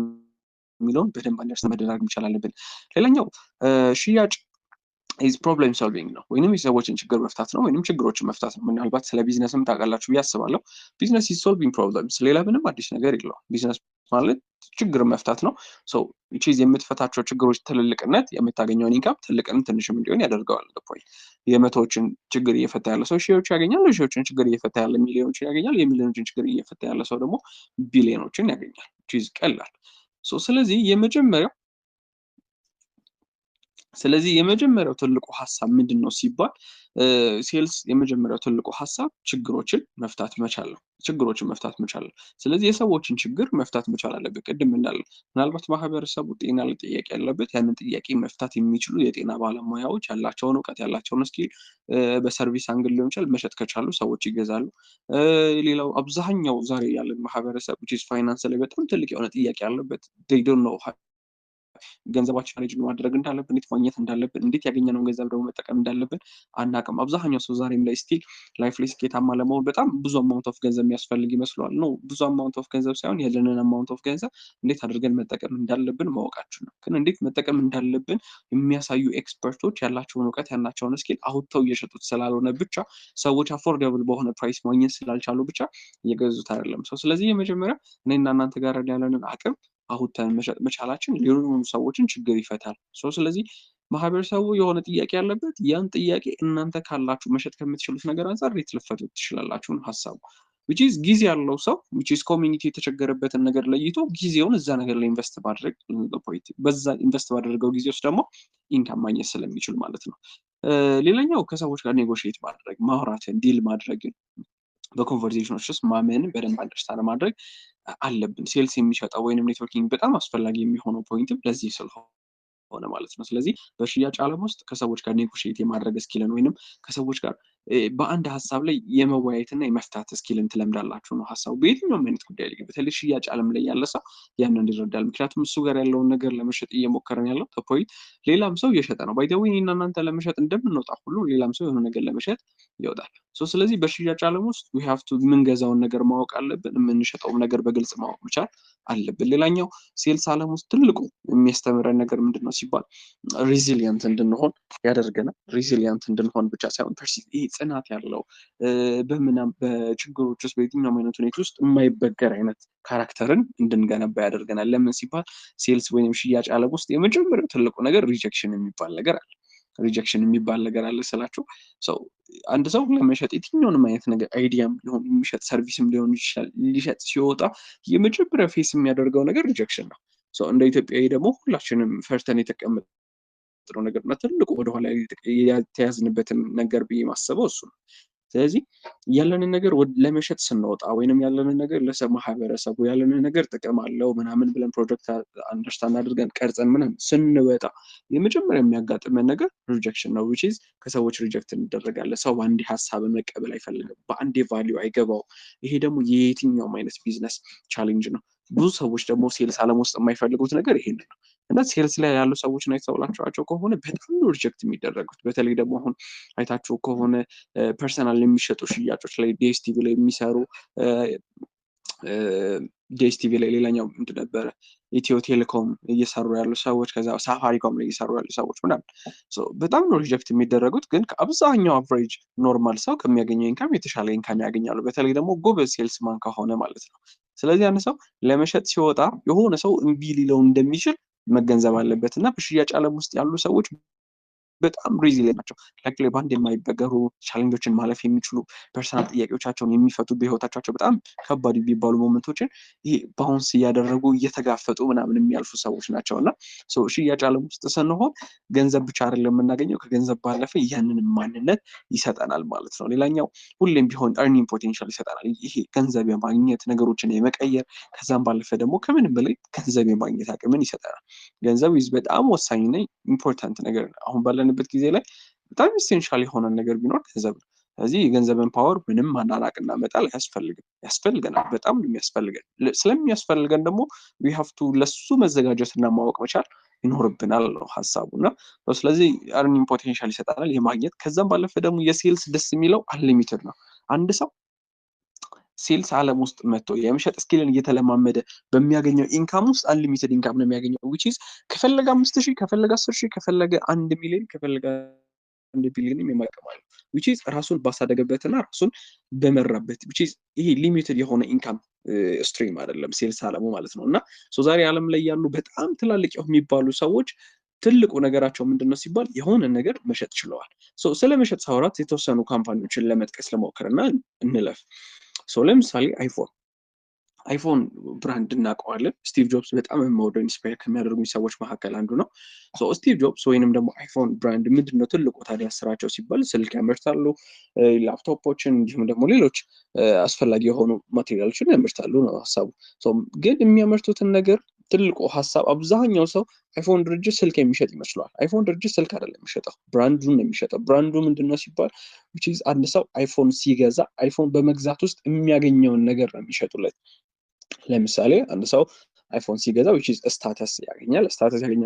የሚለውን በደንብ አንደርስታንድ ማድረግ መቻል አለብን። ሌላኛው ሽያጭ ፕሮብለም ሶልቪንግ ነው ወይንም የሰዎችን ችግር መፍታት ነው ወይንም ችግሮችን መፍታት ነው። ምናልባት ስለ ቢዝነስም ታውቃላችሁ ብዬ አስባለሁ። ቢዝነስ ኢዝ ሶልቪንግ ፕሮብለምስ፣ ሌላ ምንም አዲስ ነገር የለውም። ቢዝነስ ማለት ችግር መፍታት ነው። የምትፈታቸው ችግሮች ትልልቅነት የምታገኘውን ኢንካም ትልቅም ትንሽም እንዲሆን ያደርገዋል። የመቶዎችን ችግር እየፈታ ያለ ሰው ሺዎችን ያገኛል፣ ሺዎችን ችግር እየፈታ ያለ ሚሊዮኖችን ያገኛል፣ የሚሊዮኖችን ችግር እየፈታ ያለ ሰው ደግሞ ቢሊዮኖችን ያገኛል። ቀላል። ስለዚህ የመጀመሪያው ትልቁ ሀሳብ ምንድን ነው ሲባል ሴልስ የመጀመሪያው ትልቁ ሀሳብ ችግሮችን መፍታት መቻል ነው። ስለዚህ የሰዎችን ችግር መፍታት መቻል አለበት። ቅድም እንዳለ ምናልባት ማህበረሰቡ ጤና ላይ ጥያቄ ያለበት ያንን ጥያቄ መፍታት የሚችሉ የጤና ባለሙያዎች ያላቸውን እውቀት ያላቸውን ስኪል በሰርቪስ አንግል ሊሆን ይችላል መሸጥ ከቻሉ ሰዎች ይገዛሉ። ሌላው አብዛኛው ዛሬ ያለን ማህበረሰብ ፋይናንስ ላይ በጣም ትልቅ የሆነ ጥያቄ ያለበት ዶንት ኖው ገንዘባችን ማኔጅ ማድረግ እንዳለብን፣ እንዴት ማግኘት እንዳለብን፣ እንዴት ያገኘነውን ገንዘብ ደግሞ መጠቀም እንዳለብን አናውቅም። አብዛኛው ሰው ዛሬም ላይ ስቲል ላይፍ ላይ ስኬታማ ለመሆን በጣም ብዙ አማውንት ኦፍ ገንዘብ የሚያስፈልግ ይመስለዋል። ነው ብዙ አማውንት ኦፍ ገንዘብ ሳይሆን ያለንን አማውንት ኦፍ ገንዘብ እንዴት አድርገን መጠቀም እንዳለብን ማወቃችን ነው። ግን እንዴት መጠቀም እንዳለብን የሚያሳዩ ኤክስፐርቶች ያላቸውን እውቀት ያላቸውን ስኪል አውጥተው እየሸጡት ስላልሆነ ብቻ ሰዎች አፎርደብል በሆነ ፕራይስ ማግኘት ስላልቻሉ ብቻ እየገዙት አይደለም ሰው። ስለዚህ የመጀመሪያ እኔና እናንተ ጋር ያለንን አቅም አውጥተን መሸጥ መቻላችን ሌሎች ሰዎችን ችግር ይፈታል። ስለዚህ ማህበረሰቡ የሆነ ጥያቄ ያለበት ያን ጥያቄ እናንተ ካላችሁ መሸጥ ከምትችሉት ነገር አንፃር እንዴት ልትፈቱት ትችላላችሁ ነው ሀሳቡ። which is ጊዜ ያለው ሰው which is ኮሚኒቲ የተቸገረበትን ነገር ለይቶ ጊዜውን እዛ ነገር ላይ ኢንቨስት ማድረግ በዛ ኢንቨስት ባደረገው ጊዜ ውስጥ ደግሞ ኢንካም ማግኘት ስለሚችል ማለት ነው። ሌላኛው ከሰዎች ጋር ኔጎሽዬት ማድረግ፣ ማውራትን፣ ዲል ማድረግን በኮንቨርሴሽኖች ውስጥ ማመንን በደንብ አንደርስታንድ ማድረግ አለብን። ሴልስ የሚሸጠው ወይንም ኔትወርኪንግ በጣም አስፈላጊ የሚሆነው ፖይንትም ለዚህ ስለሆነ ማለት ነው። ስለዚህ በሽያጭ ዓለም ውስጥ ከሰዎች ጋር ኔጎሽዬት የማድረግ ስኪልን ወይንም ከሰዎች ጋር በአንድ ሀሳብ ላይ የመወያየትና የመፍታት ስኪልን ትለምዳላችሁ ነው ሀሳቡ። በየትኛውም አይነት ጉዳይ ላይ በተለይ ሽያጭ ዓለም ላይ ያለ ሰው ያንን ይረዳል። ምክንያቱም እሱ ጋር ያለውን ነገር ለመሸጥ እየሞከረን ያለው ፖይንት ሌላም ሰው እየሸጠ ነው። ባይ ዘ ዌይ እኔና እናንተ ለመሸጥ እንደምንወጣ ሁሉ ሌላም ሰው የሆነ ነገር ለመሸጥ ይወጣል። ስለዚህ በሽያጭ ዓለም ውስጥ ዊ ሃቭ ቱ የምንገዛውን ነገር ማወቅ አለብን፣ የምንሸጠውም ነገር በግልጽ ማወቅ መቻል አለብን። ሌላኛው ሴልስ ዓለም ውስጥ ትልቁ የሚያስተምረን ነገር ምንድን ነው ሲባል ሪዚሊየንት እንድንሆን ያደርገናል። ሪዚሊየንት እንድንሆን ብቻ ሳይሆን ይሄ ጽናት ያለው በችግሮች ውስጥ በየትኛውም አይነት ሁኔታ ውስጥ የማይበገር አይነት ካራክተርን እንድንገነባ ያደርገናል። ለምን ሲባል ሴልስ ወይም ሽያጭ ዓለም ውስጥ የመጀመሪያው ትልቁ ነገር ሪጀክሽን የሚባል ነገር አለ። ሪጀክሽን የሚባል ነገር አለ ስላቸው አንድ ሰው ለመሸጥ የትኛውንም አይነት ነገር አይዲያም ሊሆን የሚሸጥ ሰርቪስም ሊሆን ይችላል ሊሸጥ ሲወጣ የመጀመሪያ ፌስ የሚያደርገው ነገር ሪጀክሽን ነው። እንደ ኢትዮጵያዊ ደግሞ ሁላችንም ፈርተን የተቀመጥነው ነገር እና ትልቁ ወደኋላ የተያዝንበትን ነገር ብዬ ማሰበው እሱ ነው። ስለዚህ ያለንን ነገር ለመሸጥ ስንወጣ ወይንም ያለንን ነገር ማህበረሰቡ ያለንን ነገር ጥቅም አለው ምናምን ብለን ፕሮጀክት አንደርስታንድ አድርገን ቀርጸን ምናምን ስንወጣ የመጀመሪያ የሚያጋጥመን ነገር ሪጀክሽን ነው። which is ከሰዎች ሪጀክት እንደረጋለን። ሰው በአንዴ ሀሳብን መቀበል አይፈልግም፣ በአንዴ ቫሊዩ አይገባው። ይሄ ደግሞ የየትኛውም አይነት ቢዝነስ ቻሌንጅ ነው። ብዙ ሰዎች ደግሞ ሴልስ ዓለም ውስጥ የማይፈልጉት ነገር ይሄን ነው። እና ሴልስ ላይ ያሉ ሰዎችን አይተውላቸዋቸው ከሆነ በጣም ነው ሪጀክት የሚደረጉት። በተለይ ደግሞ አሁን አይታቸው ከሆነ ፐርሰናል የሚሸጡ ሽያጮች ላይ ዲኤስቲቪ ላይ የሚሰሩ ዲኤስቲቪ ላይ ሌላኛው ምንድን ነበረ ኢትዮ ቴሌኮም እየሰሩ ያሉ ሰዎች ከዛ ሳፋሪኮም ላይ እየሰሩ ያሉ ሰዎች ምናምን በጣም ነው ሪጀክት የሚደረጉት። ግን ከአብዛኛው አቨሬጅ ኖርማል ሰው ከሚያገኘው ኢንካም የተሻለ ኢንካም ያገኛሉ። በተለይ ደግሞ ጎበዝ ሴልስማን ከሆነ ማለት ነው። ስለዚህ አንድ ሰው ለመሸጥ ሲወጣ የሆነ ሰው እምቢ ሊለው እንደሚችል መገንዘብ አለበት። እና በሽያጭ ዓለም ውስጥ ያሉ ሰዎች በጣም ሪዚሊየንት ናቸው። ላይክ በአንድ የማይበገሩ ቻሌንጆችን ማለፍ የሚችሉ ፐርሰናል ጥያቄዎቻቸውን የሚፈቱ በህይወታቸው በጣም ከባድ የሚባሉ ሞመንቶችን ይሄ ባውንስ እያደረጉ እየተጋፈጡ ምናምን የሚያልፉ ሰዎች ናቸው። እና ሽያጭ ዓለም ውስጥ ስንሆን ገንዘብ ብቻ አይደለም የምናገኘው፣ ከገንዘብ ባለፈ ያንን ማንነት ይሰጠናል ማለት ነው። ሌላኛው ሁሌም ቢሆን ኤርኒንግ ፖቴንሻል ይሰጠናል። ይሄ ገንዘብ የማግኘት ነገሮችን የመቀየር ከዛም ባለፈ ደግሞ ከምንም በላይ ገንዘብ የማግኘት አቅምን ይሰጠናል። ገንዘብ በጣም ወሳኝና ኢምፖርታንት ነገር ነው። አሁን ባለንበት ጊዜ ላይ በጣም ኢሴንሻል የሆነ ነገር ቢኖር ገንዘብ ነው። ስለዚህ የገንዘብን ፓወር ምንም ማናናቅና መጣል ያስፈልገናል። በጣም የሚያስፈልገን ስለሚያስፈልገን ደግሞ ዊ ሃቭ ቱ ለሱ መዘጋጀትና ማወቅ መቻል ይኖርብናል ነው ሀሳቡ። እና ስለዚህ ኤርኒንግ ፖቴንሻል ይሰጠናል የማግኘት። ከዛም ባለፈ ደግሞ የሴልስ ደስ የሚለው አንሊሚትድ ነው። አንድ ሰው ሴልስ ዓለም ውስጥ መጥቶ የመሸጥ ስኪልን እየተለማመደ በሚያገኘው ኢንካም ውስጥ አንሊሚትድ ኢንካም ነው የሚያገኘው። which is ከፈለገ 5,000 ከፈለገ 10,000 ከፈለገ 1 ሚሊዮን ከፈለገ 1 ቢሊዮን የማይቀማል which is ራሱን ባሳደገበትና ራሱን በመራበት which is ይሄ ሊሚትድ የሆነ ኢንካም ስትሪም አይደለም ሴልስ ዓለሙ ማለት ነው። እና ዛሬ ዓለም ላይ ያሉ በጣም ትላልቅ የሚባሉ ሰዎች ትልቁ ነገራቸው ምንድነው ሲባል የሆነ ነገር መሸጥ ችለዋል። ስለመሸጥ ሳወራት የተወሰኑ ካምፓኒዎችን ለመጥቀስ ለሞከርና እንለፍ። ለምሳሌ አይፎን ብራንድ እናውቀዋለን። ስቲቭ ጆብስ በጣም የምወደው ኢንስፓየር ከሚያደርጉኝ ሰዎች መካከል አንዱ ነው። ስቲቭ ጆብስ ወይንም ደግሞ አይፎን ብራንድ ምንድነው ትልቁ ታዲያ ስራቸው ሲባል ስልክ ያመርታሉ፣ ላፕቶፖችን እንዲሁም ደግሞ ሌሎች አስፈላጊ የሆኑ ማቴሪያሎችን ያመርታሉ ነው ሀሳቡ። ግን የሚያመርቱትን ነገር ትልቁ ሀሳብ አብዛኛው ሰው አይፎን ድርጅት ስልክ የሚሸጥ ይመስለዋል። አይፎን ድርጅት ስልክ አይደለም የሚሸጠው፣ ብራንዱን ነው የሚሸጠው። ብራንዱ ምንድነው ሲባል which is አንድ ሰው አይፎን ሲገዛ አይፎን በመግዛት ውስጥ የሚያገኘውን ነገር ነው የሚሸጡለት። ለምሳሌ አንድ ሰው አይፎን ሲገዛ which is ስታተስ ያገኛል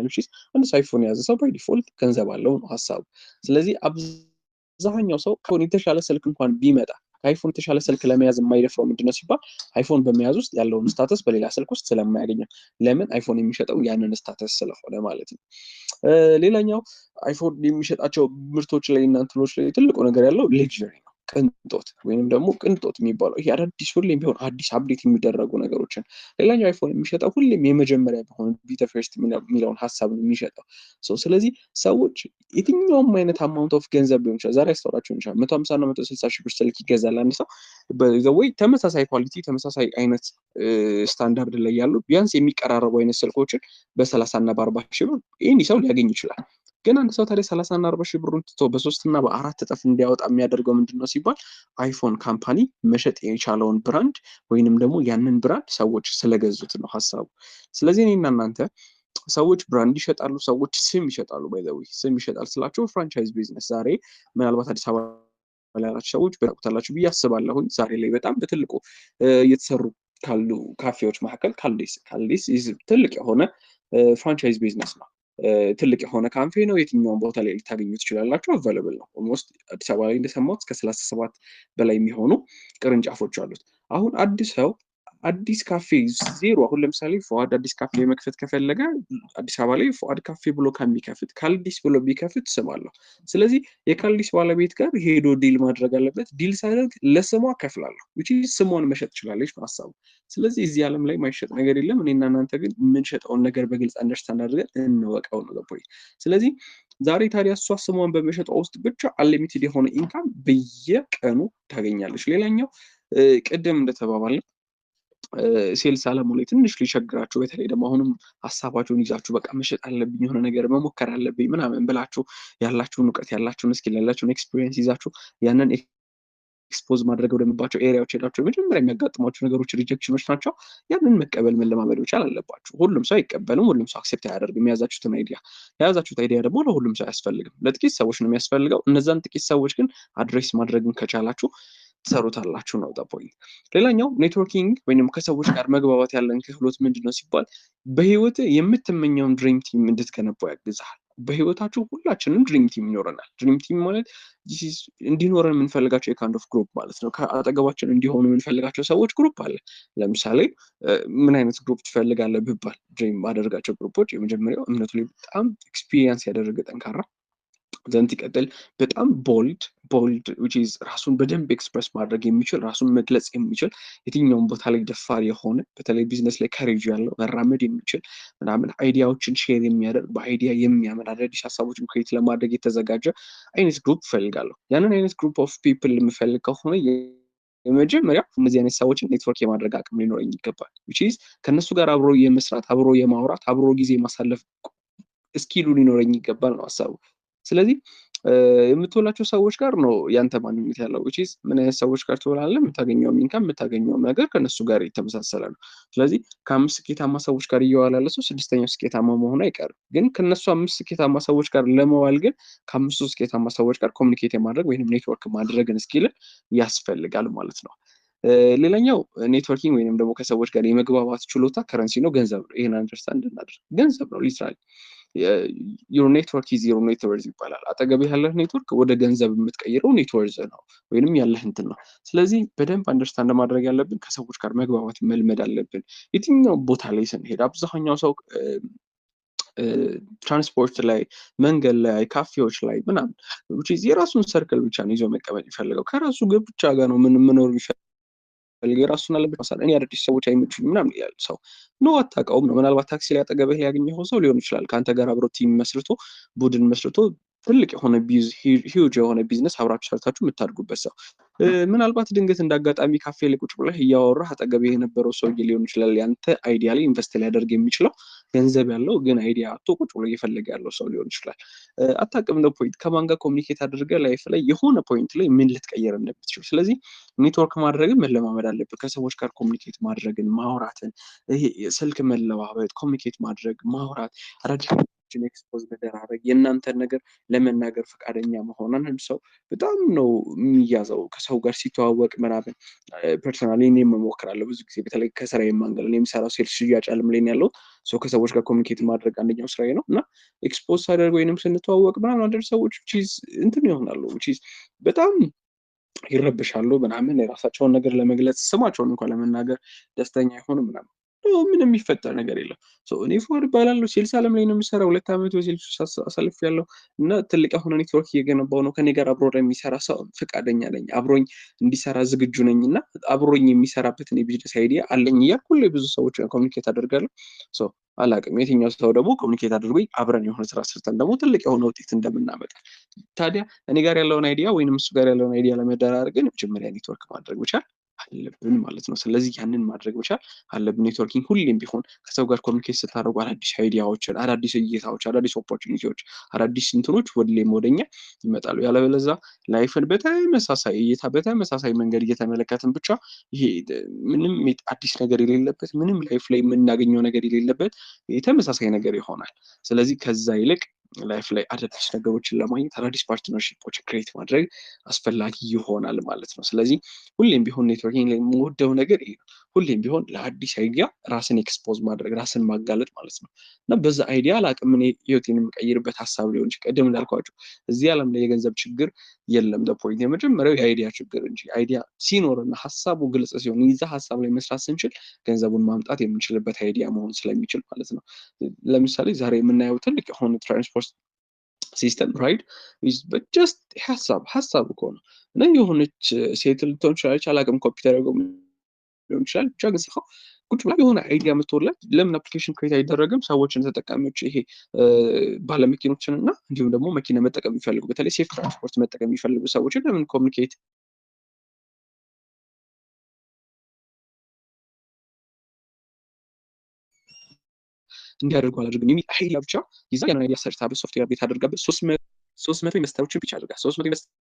which is አንድ ሰው አይፎን የያዘ ሰው ባይ ዲፎልት ገንዘብ አለው ነው ሀሳቡ። ስለዚህ አብዛኛው ሰው ከአይፎን የተሻለ ስልክ እንኳን ቢመጣ ከአይፎን የተሻለ ስልክ ለመያዝ የማይደፍረው ምንድነው ሲባል አይፎን በመያዝ ውስጥ ያለውን ስታተስ በሌላ ስልክ ውስጥ ስለማያገኘው። ለምን? አይፎን የሚሸጠው ያንን ስታተስ ስለሆነ ማለት ነው። ሌላኛው አይፎን የሚሸጣቸው ምርቶች ላይ እና እንትኖች ላይ ትልቁ ነገር ያለው ሌክዠሪ ነው፣ ቅንጦት ወይንም ደግሞ ቅንጦት የሚባለው ይሄ አዳዲስ ሁሌም ቢሆን አዲስ አፕዴት የሚደረጉ ነገሮችን። ሌላኛው አይፎን የሚሸጠው ሁሌም የመጀመሪያ ቢሆን ቢተ ፈርስት የሚለውን ሀሳብ ነው የሚሸጠው። ስለዚህ ሰዎች የትኛውም አይነት አማውንት ኦፍ ገንዘብ ሊሆን ይችላል። ዛሬ ያስተውላችሁ ይችላል 150 እና 160 ሺህ ብር ስልክ ይገዛል አንድ ሰው ወይ ተመሳሳይ ኳሊቲ ተመሳሳይ አይነት ስታንዳርድ ላይ ያሉ ቢያንስ የሚቀራረቡ አይነት ስልኮችን በ30 እና በ40 ሺህ ብር ይህን ሰው ሊያገኝ ይችላል። ግን አንድ ሰው ታዲያ 30 እና 40 ሺህ ብሩን ትቶ በ3 እና በ4 እጥፍ እንዲያወጣ የሚያደርገው ምንድነው ሲባል አይፎን ካምፓኒ መሸጥ የቻለውን ብራንድ ወይንም ደግሞ ያንን ብራንድ ሰዎች ስለገዙት ነው ሀሳቡ። ስለዚህ እኔና እናንተ ሰዎች ብራንድ ይሸጣሉ፣ ሰዎች ስም ይሸጣሉ። ባይ ዘ ዌይ ስም ይሸጣል ስላቸው ፍራንቻይዝ ቢዝነስ ዛሬ ምናልባት አዲስ አበባ ላይ ያላችሁ ሰዎች በታውቁታላችሁ ብዬ አስባለሁኝ። ዛሬ ላይ በጣም በትልቁ እየተሰሩ ካሉ ካፌዎች መካከል ካልዲስ ትልቅ የሆነ ፍራንቻይዝ ቢዝነስ ነው። ትልቅ የሆነ ካፌ ነው። የትኛውን ቦታ ላይ ልታገኙ ትችላላችሁ። አቬለብል ነው። ኦልሞስት አዲስ አበባ ላይ እንደሰማሁት እስከ 37 በላይ የሚሆኑ ቅርንጫፎች አሉት። አሁን አዲስ ካፌ ዜሮ አሁን ለምሳሌ ፉአድ አዲስ ካፌ መክፈት ከፈለገ አዲስ አበባ ላይ ፉአድ ካፌ ብሎ ከሚከፍት ካልዲስ ብሎ ቢከፍት ስም አለው። ስለዚህ የካልዲስ ባለቤት ጋር ሄዶ ዲል ማድረግ አለበት። ዲል ሳደርግ ለስሟ ከፍላለሁ which is ስሟን መሸጥ ትችላለች ነው ሀሳቡ። ስለዚህ እዚህ ዓለም ላይ ማይሸጥ ነገር የለም። እኔና እናንተ ግን የምንሸጠውን ነገር በግልጽ አንደርስታንድ አድርገን እንወቀው ነው ገባኝ። ስለዚህ ዛሬ ታዲያ እሷ ስሟን በመሸጧ ውስጥ ብቻ አንሊሚትድ የሆነ ኢንካም በየቀኑ ታገኛለች። ሌላኛው ቅድም እንደተባባልን ሴልስ አለሙ ላይ ትንሽ ሊቸግራችሁ በተለይ ደግሞ አሁንም ሀሳባችሁን ይዛችሁ በቃ መሸጥ አለብኝ የሆነ ነገር መሞከር አለብኝ ምናምን ብላችሁ ያላችሁን እውቀት ያላችሁን ስኪል ያላችሁን ኤክስፒሪየንስ ይዛችሁ ያንን ኤክስፖዝ ማድረግ ወደሚባቸው ኤሪያዎች ሄዳችሁ የመጀመሪያ የሚያጋጥሟችሁ ነገሮች ሪጀክሽኖች ናቸው። ያንን መቀበል መለማመድ መቻል አለባችሁ። ሁሉም ሰው አይቀበልም፣ ሁሉም ሰው አክሴፕት አያደርግም። የያዛችሁት አይዲያ ደግሞ ለሁሉም ሰው አያስፈልግም፣ ለጥቂት ሰዎች ነው የሚያስፈልገው። እነዛን ጥቂት ሰዎች ግን አድሬስ ማድረግን ከቻላችሁ ትሰሩታላችሁ ነው ፖይንት። ሌላኛው ኔትወርኪንግ ወይም ከሰዎች ጋር መግባባት ያለን ክህሎት ምንድነው ሲባል በህይወት የምትመኘውን ድሪም ቲም እንድትገነባው ያግዛል። በህይወታችሁ ሁላችንም ድሪም ቲም ይኖረናል። ድሪም ቲም ማለት እንዲኖረን የምንፈልጋቸው የካንድ ኦፍ ግሩፕ ማለት ነው። ከአጠገባችን እንዲሆኑ የምንፈልጋቸው ሰዎች ግሩፕ አለ። ለምሳሌ ምን አይነት ግሩፕ ትፈልጋለህ ብባል ድሪም ማደርጋቸው ግሩፖች የመጀመሪያው እምነቱ ላይ በጣም ኤክስፒሪየንስ ያደረገ ጠንካራ ዘንድ ይቀጥል በጣም ቦልድ which is ራሱን በደንብ ኤክስፕረስ ማድረግ የሚችል ራሱን መግለጽ የሚችል የትኛውን ቦታ ላይ ደፋር የሆነ በተለይ ቢዝነስ ላይ ከሬጅ ያለው መራመድ የሚችል ምናምን አይዲያዎችን ሼር የሚያደርግ በአይዲያ የሚያምን አዳዲስ ሀሳቦችን ክሬት ለማድረግ የተዘጋጀ አይነት ግሩፕ እፈልጋለሁ። ያንን አይነት ግሩፕ ኦፍ ፒፕል የምፈልግ ከሆነ የመጀመሪያ እነዚህ አይነት ሰዎችን ኔትወርክ የማድረግ አቅም ሊኖረኝ ይገባል። which is ከእነሱ ጋር አብሮ የመስራት አብሮ የማውራት አብሮ ጊዜ ማሳለፍ እስኪሉ ሊኖረኝ ይገባል ነው ሀሳቡ። ስለዚህ የምትውላቸው ሰዎች ጋር ነው ያንተ ማንነት ያለው which is ምን አይነት ሰዎች ጋር ትውላለህ፣ የምታገኘው ኢንካም የምታገኘው ነገር ከነሱ ጋር የተመሳሰለ ነው። ስለዚህ ከ5 ስኬታማ ሰዎች ጋር እየዋለ ያለ ሰው 6ኛው ስኬታማ መሆኑ አይቀርም። ግን ከነሱ 5 ስኬታማ ሰዎች ጋር ለመዋል ግን ከ5 ስኬታማ ሰዎች ጋር ኮሚኒኬት የማድረግ ወይንም ኔትወርክ ማድረግን ስኪል ያስፈልጋል ማለት ነው። ሌላኛው ኔትወርኪንግ ወይንም ደግሞ ከሰዎች ጋር የመግባባት ችሎታ ከረንሲ ነው፣ ገንዘብ ነው። ይሄን አንደርስታንድ እናድርግ። ገንዘብ ነው ሊትራሊ your network is your net worth ይባላል። አጠገብህ ያለህ ኔትወርክ ወደ ገንዘብ የምትቀይረው ኔትወርክ ነው ወይንም ያለህ እንትን ነው። ስለዚህ በደንብ አንደርስታንድ ማድረግ ያለብን ከሰዎች ጋር መግባባት መልመድ አለብን። የትኛው ቦታ ላይ ስንሄድ አብዛኛው ሰው ትራንስፖርት ላይ፣ መንገድ ላይ፣ ካፌዎች ላይ ምናምን የራሱን ሰርክል ብቻ ነው ይዞ መቀመጥ ይፈልገው ከራሱ ብቻ ጋር ነው መኖር የራሱን አለበት መሳለ እኔ አዳዲስ ሰዎች አይመቹኝ ምናምን ይላል ሰው ነው። አታውቀውም ነው። ምናልባት ታክሲ ላይ አጠገብህ ያገኘኸው ሰው ሊሆን ይችላል ከአንተ ጋር አብሮ ቲም መስርቶ ቡድን መስርቶ ትልቅ የሆነ ሂውጅ የሆነ ቢዝነስ አብራችሁ ሰርታችሁ የምታድጉበት ሰው። ምናልባት ድንገት እንዳጋጣሚ ካፌ ላይ ቁጭ ብለህ እያወራህ አጠገብህ የነበረው ሰውዬ ሊሆን ይችላል ያንተ አይዲያ ላይ ኢንቨስት ሊያደርግ የሚችለው ገንዘብ ያለው ግን አይዲያ አጥቶ ቁጭ ብሎ እየፈለገ ያለው ሰው ሊሆን ይችላል። አታውቅም ነው ፖይንት። ከማን ጋር ኮሚኒኬት አድርገህ ላይፍ ላይ የሆነ ፖይንት ላይ ምን ልትቀየር እንደምትችል። ስለዚህ ኔትወርክ ማድረግን መለማመድ አለብን። ከሰዎች ጋር ኮሚኒኬት ማድረግን፣ ማውራትን፣ ይሄ ስልክ መለዋወጥ፣ ኮሚኒኬት ማድረግ፣ ማውራት፣ አዳዲስ ራሳችን ኤክስፖዝ መደራረግ፣ የእናንተን ነገር ለመናገር ፈቃደኛ መሆን። አንዳንድ ሰው በጣም ነው የሚያዘው ከሰው ጋር ሲተዋወቅ ምናምን። ፐርሰናሊ እኔም እሞክራለሁ ብዙ ጊዜ በተለይ ከስራዬም አንግል እኔ የምሰራው ሴልስ ሽያጭ ዓለም ላይ ነው ያለሁት። ከሰዎች ጋር ኮሚኒኬት ማድረግ አንደኛው ስራዬ ነው እና ኤክስፖዝ ሳደርግ ወይንም ስንተዋወቅ ምናምን አንዳንድ ሰዎች እንትን ይሆናሉ በጣም ይረብሻሉ ምናምን የራሳቸውን ነገር ለመግለጽ ስማቸውን እንኳን ለመናገር ደስተኛ አይሆኑም ምናምን። ምንም የሚፈጠር ነገር የለም። እኔ ፉአድ እባላለሁ። ሴልስ ዓለም ላይ ነው የምሰራው። 2 ዓመት በሴልስ ውስጥ አሳልፌያለሁ እና ትልቅ የሆነ ኔትወርክ እየገነባሁ ነው። ከእኔ ጋር አብሮ የሚሰራ ሰው ፈቃደኛ ነኝ፣ አብሮኝ እንዲሰራ ዝግጁ ነኝ እና አብሮኝ የሚሰራበትን የቢዝነስ አይዲያ አለኝ እያልኩ ሁሌ ብዙ ሰዎች ጋር ኮሚኒኬት አደርጋለሁ። አላውቅም የትኛው ሰው ደግሞ ኮሚኒኬት አድርጎኝ አብረን የሆነ ስራ ሰርተን ደግሞ ትልቅ የሆነ ውጤት እንደምናመጣ። ታዲያ እኔ ጋር ያለውን አይዲያ ወይንም እሱ ጋር ያለውን አይዲያ ለመደራረግን መጀመሪያ ኔትወርክ ማድረግ መቻል አለብን ማለት ነው። ስለዚህ ያንን ማድረግ መቻል አለብን። ኔትወርኪንግ ሁሌም ቢሆን ከሰው ጋር ኮሚኒኬት ስታደርጉ አዳዲስ አይዲያዎችን፣ አዳዲስ እይታዎች፣ አዳዲስ ኦፖርቹኒቲዎች፣ አዳዲስ እንትኖች ሁሌም ወደኛ ይመጣሉ። ያለበለዛ ላይፍን በተመሳሳይ እይታ በተመሳሳይ መንገድ እየተመለከትን ብቻ ይሄ ምንም አዲስ ነገር የሌለበት ምንም ላይፍ ላይ የምናገኘው ነገር የሌለበት የተመሳሳይ ነገር ይሆናል። ስለዚህ ከዛ ይልቅ ላይፍ ላይ አዳዲስ ነገሮችን ለማግኘት አዳዲስ ፓርትነርሺፖች ክሬት ማድረግ አስፈላጊ ይሆናል ማለት ነው። ስለዚህ ሁሌም ቢሆን ኔትወርኪንግ ላይ የምወደው ነገር ይሄ ነው። ሁሌም ቢሆን ለአዲስ አይዲያ ራስን ኤክስፖዝ ማድረግ ራስን ማጋለጥ ማለት ነው እና በዛ አይዲያ አላቅም እኔ ህይወቴን የምቀይርበት ሀሳብ ሊሆን ይችላል። ቅድም እንዳልኳቸው እዚህ ዓለም ላይ የገንዘብ ችግር የለም። ፖይንት የመጀመሪያው የአይዲያ ችግር እንጂ አይዲያ ሲኖርና ሀሳቡ ግልጽ ሲሆን ይዛ ሀሳብ ላይ መስራት ስንችል ገንዘቡን ማምጣት የምንችልበት አይዲያ መሆን ስለሚችል ማለት ነው። ለምሳሌ ዛሬ የምናየው ትልቅ የሆነ ትራንስፖርት ሲስተም ራይድ ጀስት ሀሳብ እኮ ነው እና የሆነች ሴት ልትሆን ትችላለች፣ አላውቅም ኮምፒውተር ሊሆን ይችላል። ብቻ ግን ጽፈው ቁጭ ብላ የሆነ አይዲያ የምትወላት ለምን አፕሊኬሽን ክሬት አይደረግም? ሰዎችን ተጠቃሚዎች ይሄ ባለመኪኖችን እና እንዲሁም ደግሞ መኪና መጠቀም የሚፈልጉ በተለይ ሴፍ ትራንስፖርት መጠቀም የሚፈልጉ ሰዎችን ለምን ኮሚኒኬት እንዲያደርጉ አላደርግም የሚል አይዲያ ብቻ ይዛ ያንን አይዲያ ሰርታበት ሶፍትዌር ቤት አድርጋበት 300 ኢንቨስተሮችን ብቻ አድርጋ 300 ኢንቨስተሮች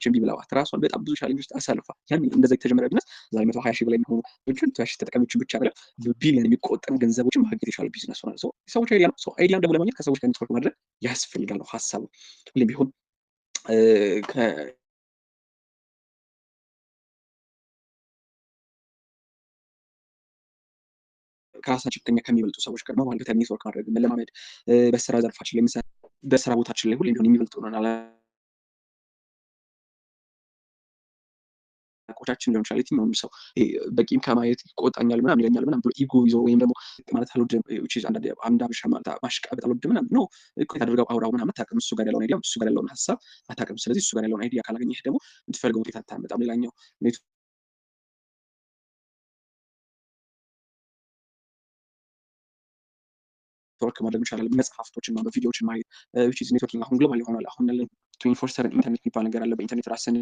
እምቢ ብለዋት ራሷን በጣም ብዙ ቻሌንጅ ውስጥ አሳልፋ ያን እንደዛ የተጀመረ ቢዝነስ ዛሬ 120 ሺህ በላይ የሚሆኑ ተጠቃሚዎችን ብቻ ብለ ቢሊዮን የሚቆጠሩ ገንዘቦችን ማግኘት የቻለ ቢዝነስ ሆነ። ሰዎች አይዲያ ነው። አይዲያን ደግሞ ለማግኘት ከሰዎች ጋር ኔትወርክ ማድረግ ያስፈልጋል። ሀሳቡ ሁሌም ቢሆን ከራሳችን ከኛ ከሚበልጡ ሰዎች ጋር መዋል ኔትወርክ ማድረግ መለማመድ በስራ ዘርፋችን ላይ በስራ ቦታችን ላይ ሁሌም ቢሆን የሚበልጡ አለቆቻችን ሊሆን ይችላል። የትኛውም ሰው በቂም ከማየት ይቆጣኛል ምናምን ይለኛል ምናምን ብሎ ኢጎ ይዞ ወይም ደግሞ ማለት አልወድም አንድ አበሻ ማለት ማሽቃበጥ አልወድም ምናምን ነው እኮ ያደርገው አውራው ምናምን አታውቅም። እሱ ጋር ያለውን አይዲያ እሱ ጋር ያለውን ሀሳብ አታውቅም። ስለዚህ እሱ ጋር ያለውን አይዲያ ካላገኘህ ደግሞ የምትፈልገው ውጤት አታመጣም። ሌላኛው ኔትወርክ ማድረግ እንችላለን። መጽሐፍቶችን ማንበብ፣ ቪዲዮዎችን ማየት ኔትወርኪንግ አሁን ግሎባል ይሆናል። አሁን ያለን 24/7 ኢንተርኔት የሚባል ነገር አለ። በኢንተርኔት ራስን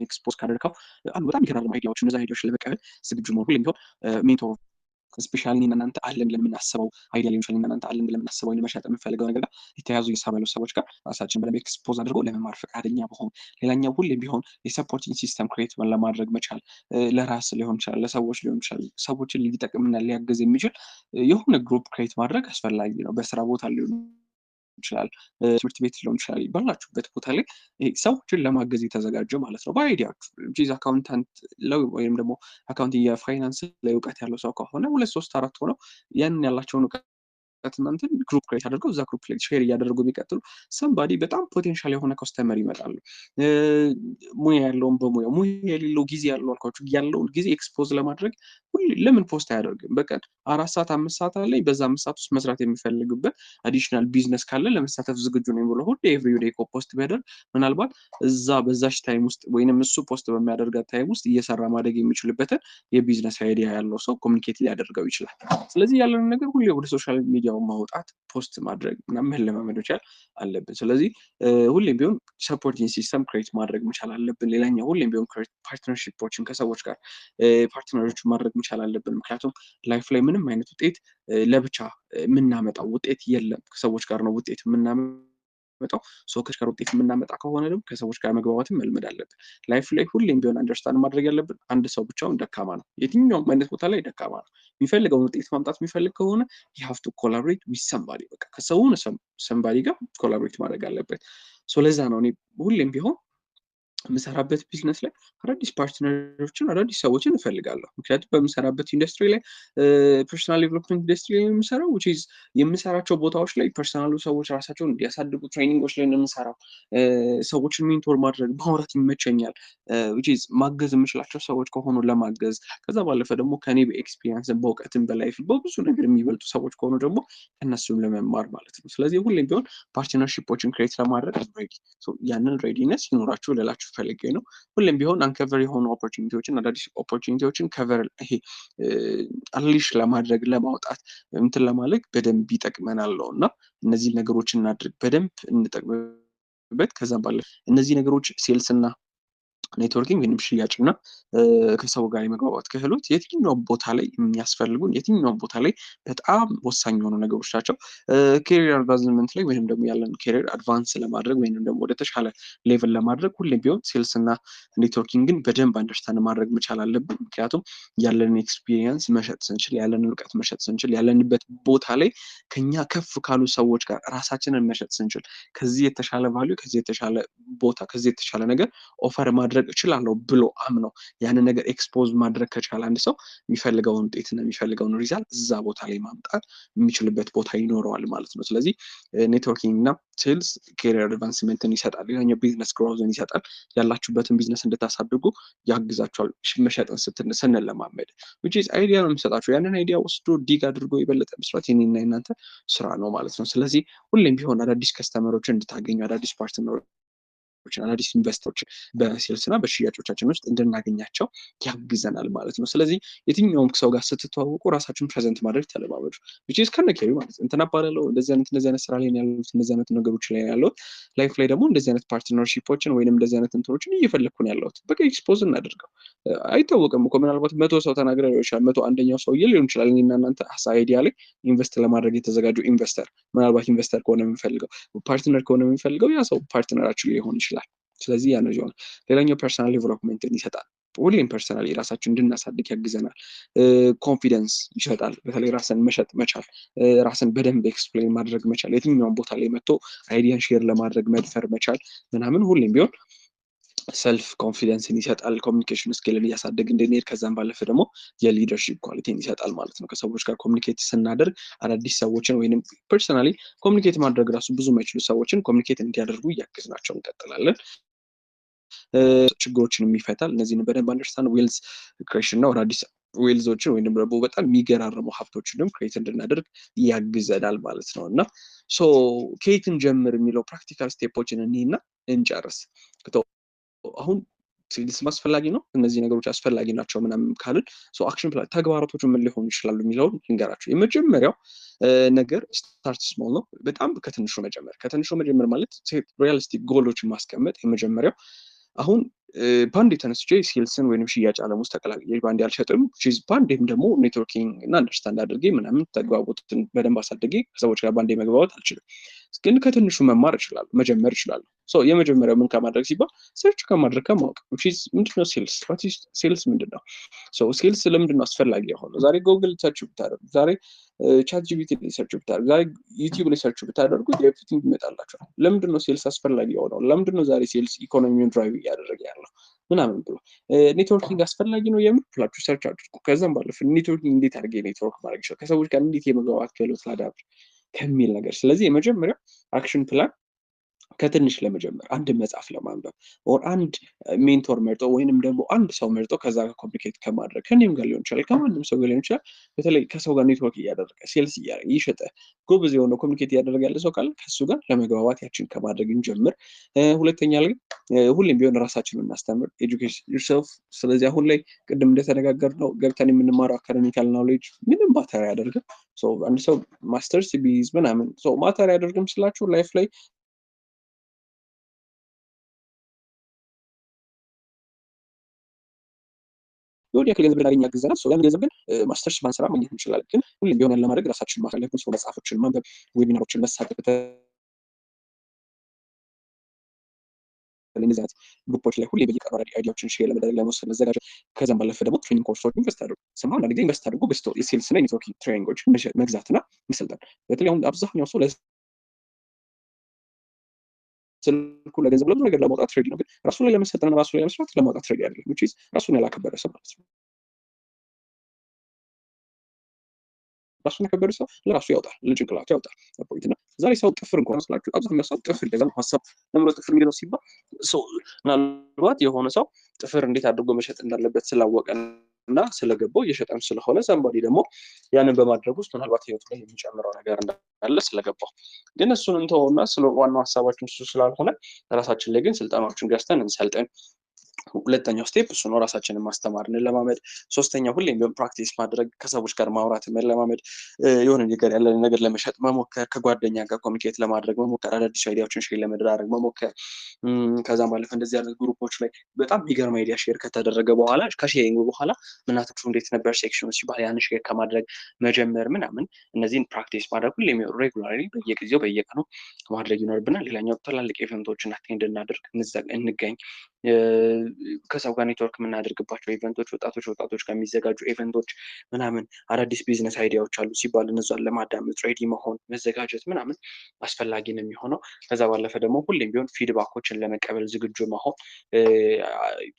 ኤክስፖዝ ካደረግከው አሉ በጣም ይገራርሙ አይዲያዎች። እነዛ አይዲያዎች ለመቀበል ዝግጁ መሆን ሁሌም ቢሆን ሜንቶር ስፔሻሊ እኔና እናንተ አለን ብለን የምናስበው አይዲያ ሊሆን ይችላል። እኔና እናንተ አለን ብለን የምናስበው ወይም መሸጥ የምንፈልገው ነገር ጋር የተያዙ እየሰሩ ያሉ ሰዎች ጋር ራሳችን በደንብ ኤክስፖዝ አድርጎ ለመማር ፈቃደኛ መሆን። ሌላኛው ሁሌም ቢሆን የሰፖርቲንግ ሲስተም ክሬት ለማድረግ መቻል። ለራስ ሊሆን ይችላል፣ ለሰዎች ሊሆን ይችላል። ሰዎችን ሊጠቅምና ሊያግዝ የሚችል የሆነ ግሩፕ ክሬት ማድረግ አስፈላጊ ነው። በስራ ቦታ ሊሆን ይችላል፣ ትምህርት ቤት ሊሆን ይችላል። ባላችሁበት ቦታ ላይ ሰዎችን ለማገዝ የተዘጋጀ ማለት ነው። በአይዲያችሁ አካውንታንት ወይም ደግሞ አካውንት የፋይናንስ ላይ እውቀት ያለው ሰው ከሆነ 2 3 4 ሆነው ያንን ያላቸውን እውቀት እናንተን ግሩፕ ክሬት አድርገው እዛ ግሩፕ ላይ ሼር እያደረጉ የሚቀጥሉ ሰምባዲ በጣም ፖቴንሻል የሆነ ከስተመር ይመጣሉ። ሙያ ያለውን በሙያው ሙያ የሌለው ጊዜ ያለው አልኳችሁ ያለውን ጊዜ ኤክስፖዝ ለማድረግ ለምን ፖስት አያደርግም? በቀን 4 ሰዓት 5 ሰዓት አለኝ በዛ 5 ሰዓት ውስጥ መስራት የሚፈልግበት አዲሽናል ቢዝነስ ካለ ለመሳተፍ ዝግጁ ነኝ ብሎ ሁሌ ኤቭሪ ዴይ ፖስት ቢያደርግ ምናልባት እዛ በዛች ታይም ውስጥ ወይንም እሱ ፖስት በሚያደርጋት ታይም ውስጥ እየሰራ ማደግ የሚችልበትን የቢዝነስ አይዲያ ያለው ሰው ኮሚኒኬት ሊያደርገው ይችላል። ስለዚህ ያለንን ነገር ሁሌ ወደ ሶሻል ሚዲያው ማውጣት ፖስት ማድረግ ምናምን መለማመድ መቻል አለብን። ስለዚህ ሁሌም ቢሆን ሰፖርቲንግ ሲስተም ክሬት ማድረግ መቻል አለብን። ሌላኛው ሁሌም ቢሆን ፓርትነርሺፖችን ከሰዎች ጋር ፓርትነሮች ማድረግ መቻል አለብን። ምክንያቱም ላይፍ ላይ ምንም አይነት ውጤት ለብቻ የምናመጣው ውጤት የለም። ከሰዎች ጋር ነው ውጤት የምናመጣው። የምናመጣው። ከሰዎች ጋር ውጤት የምናመጣ ከሆነ ደግሞ ከሰዎች ጋር መግባባትን መልመድ አለብን። ላይፍ ላይ ሁሌም ቢሆን አንደርስታንድ ማድረግ ያለብን አንድ ሰው ብቻውን ደካማ ነው። የትኛውም አይነት ቦታ ላይ ደካማ ነው። የሚፈልገውን ውጤት ማምጣት የሚፈልግ ከሆነ you have to collaborate with somebody በቃ ከሰውን ሰምባዲ ጋር ኮላቦሬት ማድረግ አለበት። ለዛ ነው እኔ ሁሌም ቢሆን የምሰራበት ቢዝነስ ላይ አዳዲስ ፓርትነሮችን አዳዲስ ሰዎችን እፈልጋለሁ። ምክንያቱም በምሰራበት ኢንዱስትሪ ላይ ፐርሰናል ዴቨሎፕመንት ኢንዱስትሪ ላይ የምሰራው which is የምሰራቸው ቦታዎች ላይ ፐርሰናሉ ሰዎች ራሳቸውን እንዲያሳድጉ ትሬኒንጎች ላይ ነው የምሰራው። ሰዎችን ሜንቶር ማድረግ ማውራት ይመቸኛል። which is ማገዝ የምችላቸው ሰዎች ከሆኑ ለማገዝ፣ ከዛ ባለፈ ደግሞ ከኔ በኤክስፒሪየንስ በእውቀትም በላይፍ በብዙ ነገር የሚበልጡ ሰዎች ከሆኑ ደግሞ ከእነሱም ለመማር ማለት ነው። ስለዚህ ሁሌም ቢሆን ፓርትነርሺፖችን ክሬት ለማድረግ ሬዲ ያንን ሬዲነስ ይኖራችሁ ልላችሁ ፈልጌ ነው። ሁሌም ቢሆን አንከቨር የሆኑ ኦፖርቹኒቲዎችን አዳዲስ ኦፖርቹኒቲዎችን ከቨር ይሄ አንሊሽ ለማድረግ ለማውጣት እንትን ለማድረግ በደንብ ይጠቅመናል ነው እና እነዚህ ነገሮችን እናድርግ፣ በደንብ እንጠቅምበት። ከዛም ባለ እነዚህ ነገሮች ሴልስ እና ኔትወርኪንግ ወይም ሽያጭ እና ከሰው ጋር የመግባባት ክህሎት የትኛውም ቦታ ላይ የሚያስፈልጉን የትኛውም ቦታ ላይ በጣም ወሳኝ የሆኑ ነገሮች ናቸው። ኬሪየር አድቫንስመንት ላይ ወይም ደግሞ ያለን ኬሪየር አድቫንስ ለማድረግ ወይም ደግሞ ወደ ተሻለ ሌቭል ለማድረግ ሁሌም ቢሆን ሴልስ እና ኔትወርኪንግን በደንብ አንደርስታንድ ማድረግ መቻል አለብን። ምክንያቱም ያለንን ኤክስፒሪየንስ መሸጥ ስንችል፣ ያለንን እውቀት መሸጥ ስንችል፣ ያለንበት ቦታ ላይ ከኛ ከፍ ካሉ ሰዎች ጋር ራሳችንን መሸጥ ስንችል ከዚህ የተሻለ ቫልዩ፣ ከዚህ የተሻለ ቦታ፣ ከዚህ የተሻለ ነገር ኦፈር ማድረግ እችላለሁ ብሎ አምነው ያንን ነገር ኤክስፖዝ ማድረግ ከቻለ አንድ ሰው የሚፈልገውን ውጤትና የሚፈልገውን ሪዛልት እዛ ቦታ ላይ ማምጣት የሚችልበት ቦታ ይኖረዋል ማለት ነው። ስለዚህ ኔትወርኪንግ እና ሴልስ ኬሪየር አድቫንስመንትን ይሰጣል፣ ሌላኛው ቢዝነስ ግሮዝን ይሰጣል። ያላችሁበትን ቢዝነስ እንድታሳድጉ ያግዛችኋል። መሸጥን ስንለማመድ which is አይዲያ ነው የሚሰጣችሁ። ያንን አይዲያ ወስዶ ዲግ አድርጎ የበለጠ መስራት የኔና የናንተ ስራ ነው ማለት ነው። ስለዚህ ሁሌም ቢሆን አዳዲስ ከስተመሮችን እንድታገኙ አዳዲስ ፓርትነሮች አዳዲስ ኢንቨስተሮች በሴልስ እና በሽያጮቻችን ውስጥ እንድናገኛቸው ያግዘናል ማለት ነው። ስለዚህ የትኛውም ሰው ጋር ስትተዋወቁ ራሳችሁን ፕሬዘንት ማድረግ ተለማመዱ። which is ከነኬሩ ማለት ነው። እንትና እባላለሁ እንደዚህ አይነት ስራ ላይ ያሉት እንደዚህ አይነት ነገሮች ላይ ያለሁት ላይፍ ላይ ደግሞ እንደዚህ አይነት ፓርትነርሺፖችን ወይንም እንደዚህ አይነት እንትኖችን እየፈለግኩ ነው ያለሁት። በቃ ኤክስፖዝ እናደርገው። አይታወቅም እኮ ምናልባት 100 ሰው ተናግረ ሊሆን ይችላል፣ 101ኛው ሰውዬ ሊሆን ይችላል እኔና እናንተ አይዲያ ላይ ኢንቨስት ለማድረግ የተዘጋጀው ኢንቨስተር። ምናልባት ኢንቨስተር ከሆነ የምንፈልገው ፓርትነር ከሆነ የምንፈልገው ያ ሰው ፓርትነራችን ሊሆን ይችላል። ስለዚህ ያ ነው ይሆናል። ሌላኛው ፐርሰናል ዴቨሎፕመንትን ይሰጣል። ሁሌም ፐርሰናሊ ራሳችን እንድናሳድግ ያግዘናል። ኮንፊደንስ ይሰጣል። በተለይ ራስን መሸጥ መቻል፣ ራስን በደንብ ኤክስፕሌን ማድረግ መቻል፣ የትኛውን ቦታ ላይ መጥቶ አይዲያን ሼር ለማድረግ መድፈር መቻል ምናምን ሁሌም ቢሆን ሰልፍ ኮንፊደንስን ይሰጣል። ኮሚኒኬሽን ስኪልን እያሳደግ እንድንሄድ ከዛም ባለፈ ደግሞ የሊደርሺፕ ኳሊቲን ይሰጣል ማለት ነው። ከሰዎች ጋር ኮሚኒኬት ስናደርግ አዳዲስ ሰዎችን ወይም ፐርሰናሊ ኮሚኒኬት ማድረግ ራሱ ብዙ የማይችሉ ሰዎችን ኮሚኒኬት እንዲያደርጉ እያገዝናቸው እንቀጥላለን። ችግሮችን ይፈታል። እነዚህን በደንብ አንደርስታንድ ዌልዝ ክሬሽን እና አዳዲስ ዌልዞችን ወይም ደግሞ በጣም የሚገራርሙ ሀብቶችንም ክሬት እንድናደርግ ያግዘናል ማለት ነው። እና ከየትን ጀምር የሚለው ፕራክቲካል ስቴፖችን እኒና እንጨርስ። አሁን ሴልስ አስፈላጊ ነው፣ እነዚህ ነገሮች አስፈላጊ ናቸው ምናምን ካልን አክሽን ፕላን ተግባራቶቹ ምን ሊሆኑ ይችላሉ የሚለውን ልንገራቸው። የመጀመሪያው ነገር ስታርት ስሞል ነው። በጣም ከትንሹ መጀመር ማለት ሪያሊስቲክ ጎሎችን ማስቀመጥ የመጀመሪያው። አሁን ባንድ የተነስቼ ሴልስን ወይም ሽያጭ ዓለም ውስጥ ተቀላቅዬ ባንድ አልሸጥም። ባንዴም ደግሞ ኔትወርኪንግ እና አንደርስታንድ አድርጌ ምናምን ተግባቦትን በደንብ አሳድጌ ከሰዎች ጋር ባንዴ መግባባት አልችልም። ግን ከትንሹ መማር እችላለሁ፣ መጀመር እችላለሁ። የመጀመሪያው ምን ከማድረግ ሲባል ሰርች ከማድረግ ከማወቅ ምንድነው ሴልስ፣ ሴልስ ምንድነው? ሴልስ ለምንድነው አስፈላጊ የሆነው? ዛሬ ጎግል ሰርች ብታደርጉ፣ ዛሬ ቻት ጂፒቲ ላይ ሰርች ብታደርጉ፣ ዛሬ ዩቲዩብ ላይ ሰርች ብታደርጉ ኤቭሪቲንግ ይመጣላችኋል። ለምንድነው ሴልስ አስፈላጊ የሆነው? ለምንድነው ዛሬ ሴልስ ኢኮኖሚውን ድራይቭ እያደረገ ያለው ምናምን ብሎ ኔትወርኪንግ አስፈላጊ ነው የምር ብላችሁ ሰርች አድርጉ። ከዛም ባለፈ ኔትወርኪንግ እንዴት አድርጌ ኔትወርክ ማድረግ ይችላል፣ ከሰዎች ጋር እንዴት የመግባባት ክህሎት ላዳብር ከሚል ነገር። ስለዚህ የመጀመሪያው አክሽን ፕላን ከትንሽ ለመጀመር አንድ መጽሐፍ ለማንበብ ኦር አንድ ሜንቶር መርጦ ወይንም ደግሞ አንድ ሰው መርጦ ከዛ ጋር ኮሚኒኬት ከማድረግ ከኔም ጋር ሊሆን ይችላል፣ ከማንም ሰው ጋር ሊሆን ይችላል። በተለይ ከሰው ጋር ኔትወርክ እያደረገ ሴልስ እያደረገ ይሸጠ ጎበዝ የሆነ ኮሚኒኬት እያደረገ ያለ ሰው ካለ ከሱ ጋር ለመግባባት ያችን ከማድረግ እንጀምር። ሁለተኛ ላይ ሁሌም ቢሆን ራሳችንን እናስተምር፣ ኤጁኬት ዩርሰልፍ። ስለዚህ አሁን ላይ ቅድም እንደተነጋገርነው ገብተን የምንማረው አካደሚካል ናውሌጅ ምንም ማተር አያደርግም። አንድ ሰው ማስተርስ ቢይዝ ምናምን ማተር አያደርግም ስላችሁ ላይፍ ላይ የሆነ ያክል ገንዘብ ልናገኝ ያግዘናል። ያን ገንዘብ ግን ማስተርስ ባንሰራ ማግኘት እንችላለን። ግን ሁሌም ቢሆን ለማድረግ ራሳችንን ማሳለፍ፣ መጽሐፎችን ማንበብ፣ ዌቢናሮችን መሳተፍ ለመካፈል እነዚህ አይነት ግሩፖች ላይ ሁሌ በየቀኑ አይዲያዎችን ሼር ለመደረግ ለመወሰድ መዘጋጀት። ከዛም ባለፈ ደግሞ ትሬኒንግ ኮርሶች ኢንቨስት አድርጉ። ስማ አንዳንድ ጊዜ ኢንቨስት አድርጎ ገዝቶ የሴልስ እና የኔትወርኪንግ ትሬኒንጎች መግዛትና መሰልጠን። በተለይ አሁን አብዛኛው ሰው ስልኩ ለገንዘብ ለብዙ ነገር ለማውጣት ሬዲ ነው፣ ግን ራሱ ላይ ለመሰልጠንና ራሱ ላይ ለመስራት ለማውጣት ሬዲ አይደለም። which is ራሱን ያላከበረ ሰው ማለት ነው። ራሱን ያከበረ ሰው ለራሱ ያወጣል፣ ለጭንቅላቱ ያወጣል። ፖይንት እና ዛሬ ሰው ጥፍር እንኳን ስላችሁ አብዛኛው ሰው ጥፍር ይገዛል። ሀሳብ ለምሮ ጥፍር የሚለው ሲባል ሰው ምናልባት የሆነ ሰው ጥፍር እንዴት አድርጎ መሸጥ እንዳለበት ስላወቀ እና ስለገባው እየሸጠም ስለሆነ ሰንባዲ ደግሞ ያንን በማድረግ ውስጥ ምናልባት ህይወቱ ላይ የሚጨምረው ነገር እንዳለ ስለገባው፣ ግን እሱን እንተውና ስለ ዋናው ሀሳባችን እሱ ስላልሆነ ራሳችን ላይ ግን ስልጠናዎችን ገዝተን እንሰልጥን። ሁለተኛው ስቴፕ እሱ ነው፣ ራሳችንን ማስተማር እንለማመድ። ሶስተኛው ሁሌም ቢሆን ፕራክቲስ ማድረግ፣ ከሰዎች ጋር ማውራት መለማመድ፣ የሆነ ነገር ያለን ነገር ለመሸጥ መሞከር፣ ከጓደኛ ጋር ኮሚኒኬት ለማድረግ መሞከር፣ አዳዲስ አይዲያዎችን ሼር ለመደራረግ መሞከር። ከዛም ባለፈ እንደዚህ አይነት ግሩፖች ላይ በጣም የሚገርም አይዲያ ሼር ከተደረገ በኋላ ከሼሪንግ በኋላ ምናቶቹ እንዴት ነበር ሴክሽኑ ሲባል ያን ሼር ከማድረግ መጀመር ምናምን፣ እነዚህን ፕራክቲስ ማድረግ ሁሌም ሬጉላሪ በየጊዜው በየቀኑ ማድረግ ይኖርብናል። ሌላኛው ትላልቅ ኢቨንቶችን አቴንድ እናድርግ፣ እንገኝ፣ ከሰው ጋር ኔትወርክ የምናደርግባቸው ኢቨንቶች፣ ወጣቶች ጋር የሚዘጋጁ ኢቨንቶች ምናምን፣ አዳዲስ ቢዝነስ አይዲያዎች አሉ ሲባል እነዛን ለማዳመጥ ሬዲ መሆን መዘጋጀት ምናምን አስፈላጊ ነው የሚሆነው። ከዛ ባለፈ ደግሞ ሁሌም ቢሆን ፊድባኮችን ለመቀበል ዝግጁ መሆን።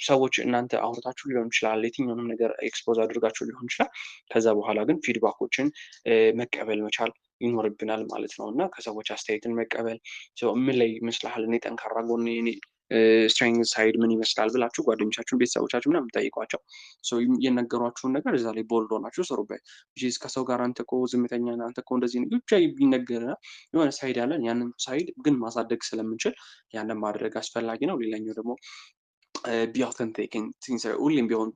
ሰዎች እናንተ አውርታችሁ ሊሆን ይችላል፣ የትኛውንም ነገር ኤክስፖዝ አድርጋችሁ ሊሆን ይችላል። ከዛ በኋላ ግን ፊድባኮችን መቀበል መቻል ይኖርብናል ማለት ነው። እና ከሰዎች አስተያየትን መቀበል፣ ምን ላይ ይመስልሃል እኔ ጠንካራ ጎን ስትሬንግ ሳይድ ምን ይመስላል ብላችሁ ጓደኞቻችሁን ቤተሰቦቻችሁ ምናምን ጠይቋቸው። የነገሯችሁን ነገር እዛ ላይ ቦልድ ሆናችሁ ስሩበት። ከሰው ጋር አንተ እኮ ዝምተኛ ነህ፣ አንተ እኮ እንደዚህ ብቻ ቢነገርና የሆነ ሳይድ ያለን ያንን ሳይድ ግን ማሳደግ ስለምንችል ያንን ማድረግ አስፈላጊ ነው። ሌላኛው ደግሞ ቢ አውተንቲክ ሁሌም ቢሆን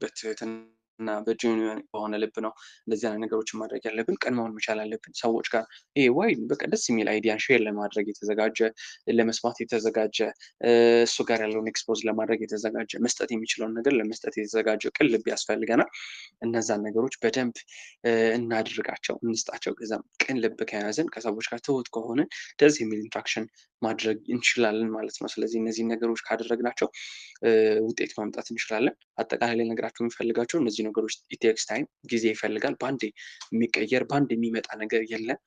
እና በጀኒን በሆነ ልብ ነው እንደዚህ አይነት ነገሮችን ማድረግ ያለብን። ቀን መሆን መቻል አለብን ሰዎች ጋር። ይሄ ወይ በቃ ደስ የሚል አይዲያን ሼር ለማድረግ የተዘጋጀ ለመስማት የተዘጋጀ እሱ ጋር ያለውን ኤክስፖዝ ለማድረግ የተዘጋጀ መስጠት የሚችለውን ነገር ለመስጠት የተዘጋጀ ቅን ልብ ያስፈልገናል። እነዛን ነገሮች በደንብ እናድርጋቸው፣ እንስጣቸው። ከዛም ቅን ልብ ከያዘን ከሰዎች ጋር ትሁት ከሆንን ደስ የሚል ኢንትራክሽን ማድረግ እንችላለን ማለት ነው። ስለዚህ እነዚህን ነገሮች ካደረግናቸው ውጤት ማምጣት እንችላለን። አጠቃላይ ላይ ነገራቸው የሚፈልጋቸው እነዚህ ነገሮች ኢቴክስ ታይም፣ ጊዜ ይፈልጋል። በአንዴ የሚቀየር በአንዴ የሚመጣ ነገር የለም።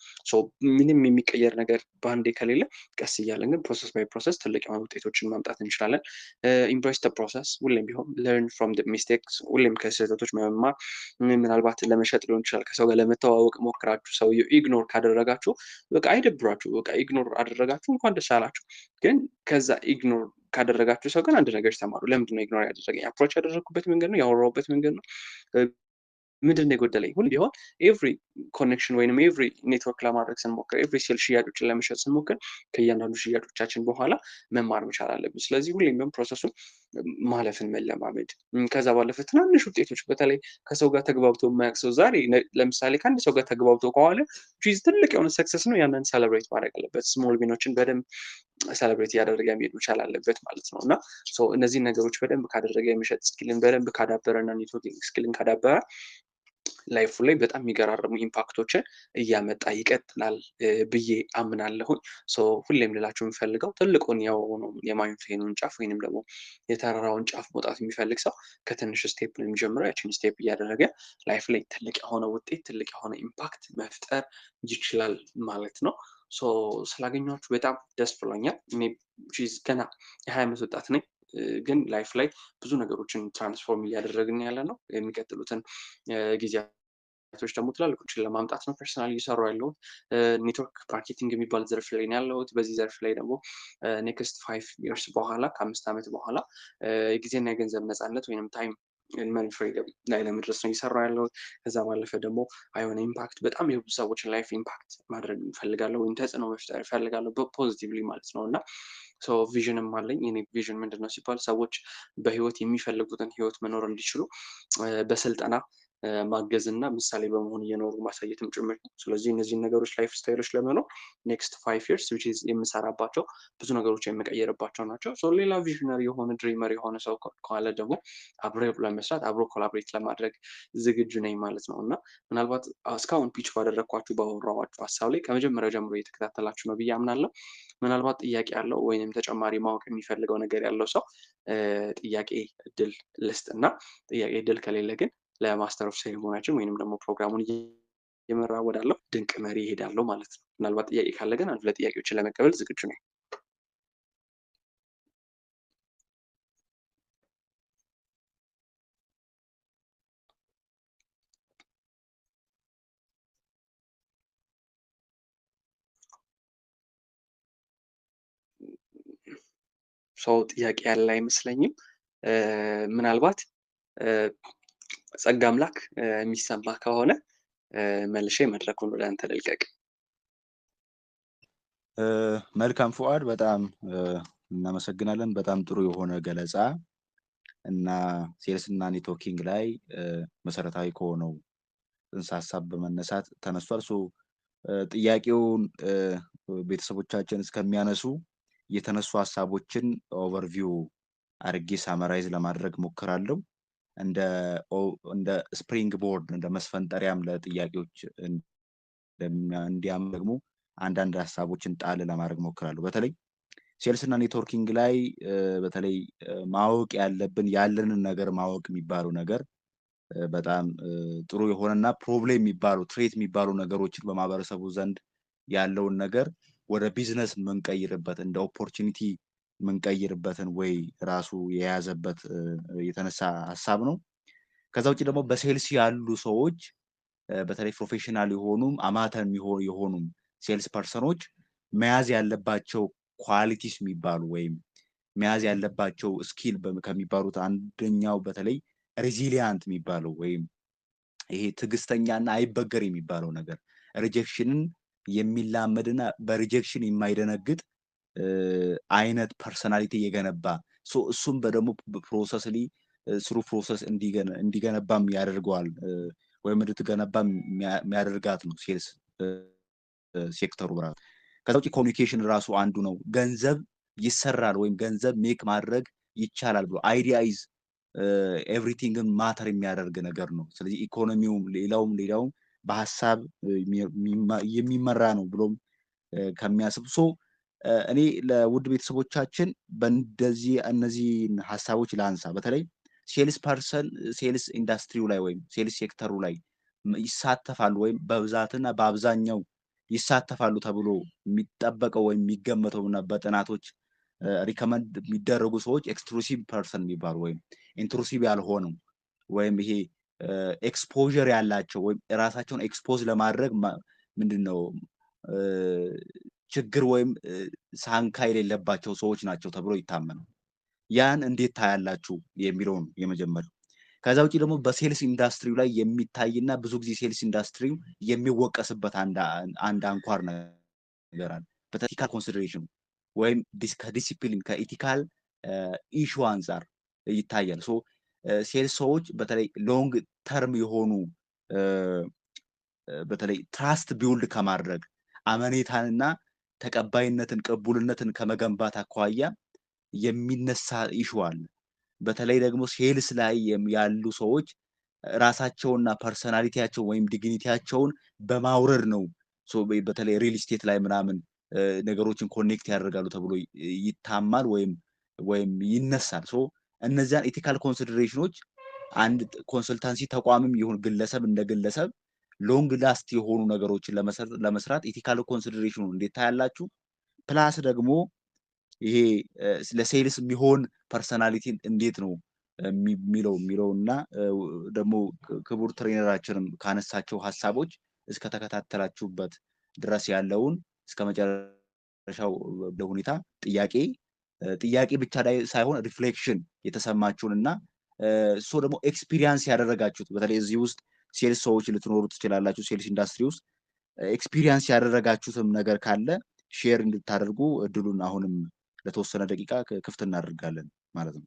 ምንም የሚቀየር ነገር በአንዴ ከሌለ ቀስ እያለን ግን ፕሮሰስ ባይ ፕሮሰስ ትልቅ የሆኑ ውጤቶችን ማምጣት እንችላለን። ኢምብሬስ ፕሮሰስ፣ ሁሌም ቢሆን ለርን ፍሮም ሚስቴክስ፣ ሁሌም ከስህተቶች መማር። ምናልባት ለመሸጥ ሊሆን ይችላል፣ ከሰው ጋር ለመተዋወቅ ሞክራችሁ ሰውየው ኢግኖር ካደረጋችሁ በቃ አይደብራችሁ፣ በቃ ኢግኖር አደረጋችሁ እንኳን ደስ አላችሁ። ግን ከዛ ኢግኖር ካደረጋችሁ ሰው ግን አንድ ነገር ተማሩ። ለምንድነው ኢግኖር ያደረገኝ? አፕሮች ያደረግኩበት መንገድ ነው፣ ያወራሁበት መንገድ ነው፣ ምንድን ነው የጎደለኝ? ሁሉ ቢሆን ኤቭሪ ኮኔክሽን ወይም ኤቭሪ ኔትወርክ ለማድረግ ስንሞክር፣ ኤቭሪ ሴል ሽያጮችን ለመሸጥ ስንሞክር ከእያንዳንዱ ሽያጮቻችን በኋላ መማር መቻል አለብን። ስለዚህ ሁሌም ቢሆን ፕሮሰሱን ማለፍን መለማመድ። ከዛ ባለፈ ትናንሽ ውጤቶች፣ በተለይ ከሰው ጋር ተግባብቶ የማያውቅ ሰው ዛሬ ለምሳሌ ከአንድ ሰው ጋር ተግባብቶ ከኋላ ትልቅ የሆነ ሰክሰስ ነው፣ ያንን ሰለብሬት ማድረግ አለበት። ስሞል ዊኖችን በደንብ ሰለብሬት እያደረገ መሄድ መቻል አለበት ማለት ነው። እና እነዚህን ነገሮች በደንብ ካደረገ፣ የሚሸጥ ስኪልን በደንብ ካዳበረ እና ኔትወርኪንግ ስኪልን ካዳበረ ላይፉ ላይ በጣም የሚገራርሙ ኢምፓክቶችን እያመጣ ይቀጥላል ብዬ አምናለሁኝ። ሁሌም ልላችሁ የሚፈልገው ትልቁን የማውንቴኑን ጫፍ ወይንም ደግሞ የተራራውን ጫፍ መውጣት የሚፈልግ ሰው ከትንሽ ስቴፕ ነው የሚጀምረው። ያችን ስቴፕ እያደረገ ላይፍ ላይ ትልቅ የሆነ ውጤት፣ ትልቅ የሆነ ኢምፓክት መፍጠር ይችላል ማለት ነው። ስላገኘኋችሁ በጣም ደስ ብሎኛል። እኔ ገና የ20 ዓመት ወጣት ነኝ፣ ግን ላይፍ ላይ ብዙ ነገሮችን ትራንስፎርም እያደረግን ያለ ነው። የሚቀጥሉትን ጊዜያቶች ደግሞ ትላልቆችን ለማምጣት ነው ፐርሰናል እየሰሩ ያለሁት። ኔትወርክ ማርኬቲንግ የሚባል ዘርፍ ላይ ነው ያለሁት። በዚህ ዘርፍ ላይ ደግሞ ኔክስት 5 years በኋላ ከ5 ዓመት በኋላ የጊዜና የገንዘብ ነፃነት ወይም ታይም መኒ ፍሪደም ላይ ለመድረስ ነው እየሰራ ያለሁት። ከዛ ባለፈ ደግሞ የሆነ ኢምፓክት በጣም የብዙ ሰዎችን ላይፍ ኢምፓክት ማድረግ እፈልጋለሁ፣ ወይም ተጽዕኖ መፍጠር እፈልጋለሁ በፖዚቲቭሊ ማለት ነው። እና ቪዥንም አለኝ። የኔ ቪዥን ምንድን ነው ሲባል ሰዎች በህይወት የሚፈልጉትን ህይወት መኖር እንዲችሉ በስልጠና ማገዝና ምሳሌ በመሆን እየኖሩ ማሳየትም ጭምር ነው። ስለዚህ እነዚህን ነገሮች ላይፍ ስታይሎች ለመኖር ኔክስት 5 ይርስ ዊች ኢዝ የምሰራባቸው ብዙ ነገሮች የምቀይርባቸው ናቸው። ሶ ሌላ ቪዥነሪ የሆነ ድሪመር የሆነ ሰው ካለ ደግሞ አብሮ ለመስራት አብሮ ኮላቦሬት ለማድረግ ዝግጁ ነኝ ማለት ነው። እና ምናልባት እስካሁን ፒች ባደረግኳችሁ ባወራኋችሁ ሀሳብ ላይ ከመጀመሪያው ጀምሮ እየተከታተላችሁ ነው ብዬ አምናለሁ። ምናልባት ጥያቄ ያለው ወይንም ተጨማሪ ማወቅ የሚፈልገው ነገር ያለው ሰው ጥያቄ እድል ልስጥ እና ጥያቄ እድል ከሌለ ግን ለማስተር ኦፍ ሴሪሞኒያችን ወይንም ደግሞ ፕሮግራሙን እየመራ ወዳለው ድንቅ መሪ ይሄዳለሁ ማለት ነው። ምናልባት ጥያቄ ካለ ግን አንድ ሁለት ጥያቄዎችን ለመቀበል ዝግጁ ነኝ። ሰው ጥያቄ ያለ አይመስለኝም። ምናልባት ጸጋ አምላክ የሚሰማ ከሆነ መልሼ መድረኩን ወደ አንተ ልልቀቅ። መልካም ፉአድ፣ በጣም እናመሰግናለን። በጣም ጥሩ የሆነ ገለጻ እና ሴልስ እና ኔትወርኪንግ ላይ መሰረታዊ ከሆነው ጽንሰ ሀሳብ በመነሳት ተነስቷል። ጥያቄውን ቤተሰቦቻችን እስከሚያነሱ የተነሱ ሀሳቦችን ኦቨርቪው አድርጌ ሳመራይዝ ለማድረግ ሞክራለሁ። እንደ ስፕሪንግ ቦርድ እንደ መስፈንጠሪያም ለጥያቄዎች እንዲያም ደግሞ አንዳንድ ሀሳቦችን ጣል ለማድረግ ሞክራለሁ። በተለይ ሴልስ እና ኔትወርኪንግ ላይ በተለይ ማወቅ ያለብን ያለንን ነገር ማወቅ የሚባለው ነገር በጣም ጥሩ የሆነና ፕሮብሌም የሚባሉ ትሬት የሚባሉ ነገሮችን በማህበረሰቡ ዘንድ ያለውን ነገር ወደ ቢዝነስ የምንቀይርበት እንደ ኦፖርቹኒቲ የምንቀይርበትን ወይ ራሱ የያዘበት የተነሳ ሀሳብ ነው። ከዛ ውጭ ደግሞ በሴልስ ያሉ ሰዎች በተለይ ፕሮፌሽናል የሆኑም አማተር የሆኑም ሴልስ ፐርሰኖች መያዝ ያለባቸው ኳሊቲስ የሚባሉ ወይም መያዝ ያለባቸው ስኪል ከሚባሉት አንደኛው በተለይ ሬዚሊያንት የሚባለው ወይም ይሄ ትዕግስተኛና አይበገር የሚባለው ነገር ሪጀክሽንን የሚላመድና በሪጀክሽን የማይደነግጥ አይነት ፐርሰናሊቲ የገነባ እሱም በደግሞ ፕሮሰስሊ ስሩ ፕሮሰስ እንዲገነባም ያደርገዋል ወይም እንድትገነባም የሚያደርጋት ነው ሴልስ ሴክተሩ ራሱ። ከዛ ውጭ ኮሚኒኬሽን ራሱ አንዱ ነው። ገንዘብ ይሰራል ወይም ገንዘብ ሜክ ማድረግ ይቻላል ብሎ አይዲያይዝ ኤቭሪቲንግን ማተር የሚያደርግ ነገር ነው። ስለዚህ ኢኮኖሚውም ሌላውም በሀሳብ የሚመራ ነው ብሎም ከሚያስብ እኔ ለውድ ቤተሰቦቻችን በእንደዚህ እነዚህን ሀሳቦች ላንሳ። በተለይ ሴልስ ፐርሰን ሴልስ ኢንዱስትሪው ላይ ወይም ሴልስ ሴክተሩ ላይ ይሳተፋሉ ወይም በብዛትና በአብዛኛው ይሳተፋሉ ተብሎ የሚጠበቀው ወይም የሚገመተውና በጥናቶች ሪከመንድ የሚደረጉ ሰዎች ኤክስክሉሲቭ ፐርሰን የሚባሉ ወይም ኢንትሩሲቭ ያልሆኑ ወይም ይሄ ኤክስፖዠር ያላቸው ወይም ራሳቸውን ኤክስፖዝ ለማድረግ ምንድነው ችግር ወይም ሳንካ የሌለባቸው ሰዎች ናቸው ተብሎ ይታመናል። ያን እንዴት ታያላችሁ የሚለው ነው የመጀመሪያው። ከዛ ውጪ ደግሞ በሴልስ ኢንዱስትሪው ላይ የሚታይና ብዙ ጊዜ ሴልስ ኢንዱስትሪው የሚወቀስበት አንድ አንኳር ነገር አለ። በቴክኒካል ኮንሲደሬሽን ወይም ከዲሲፕሊን ከኢቲካል ኢሹ አንጻር ይታያል። ሴልስ ሰዎች በተለይ ሎንግ ተርም የሆኑ በተለይ ትራስት ቢውልድ ከማድረግ አመኔታንና ተቀባይነትን ቅቡልነትን ከመገንባት አኳያ የሚነሳ ኢሹ አለ። በተለይ ደግሞ ሴልስ ላይ ያሉ ሰዎች ራሳቸውና ፐርሰናሊቲያቸው ወይም ዲግኒቲያቸውን በማውረድ ነው በተለይ ሪል ስቴት ላይ ምናምን ነገሮችን ኮኔክት ያደርጋሉ ተብሎ ይታማል ወይም ይነሳል። እነዚያን ኤቲካል ኮንሲደሬሽኖች አንድ ኮንሰልታንሲ ተቋምም ይሁን ግለሰብ እንደ ግለሰብ ሎንግ ላስት የሆኑ ነገሮችን ለመስራት ኤቲካል ኮንሲደሬሽኑ እንዴት ታያላችሁ? ፕላስ ደግሞ ይሄ ለሴልስ የሚሆን ፐርሰናሊቲን እንዴት ነው የሚለውና ደግሞ ክቡር ትሬነራችንም ካነሳቸው ሀሳቦች እስከተከታተላችሁበት ድረስ ያለውን እስከ መጨረሻው በሁኔታ ጥያቄ ብቻ ላይ ሳይሆን ሪፍሌክሽን የተሰማችሁንና ደግሞ ኤክስፒሪየንስ ያደረጋችሁት በተለይ እዚህ ውስጥ ሴልስ ሰዎች ልትኖሩ ትችላላችሁ። ሴልስ ኢንዱስትሪ ውስጥ ኤክስፒሪየንስ ያደረጋችሁትም ነገር ካለ ሼር እንድታደርጉ እድሉን አሁንም ለተወሰነ ደቂቃ ክፍት እናደርጋለን ማለት ነው።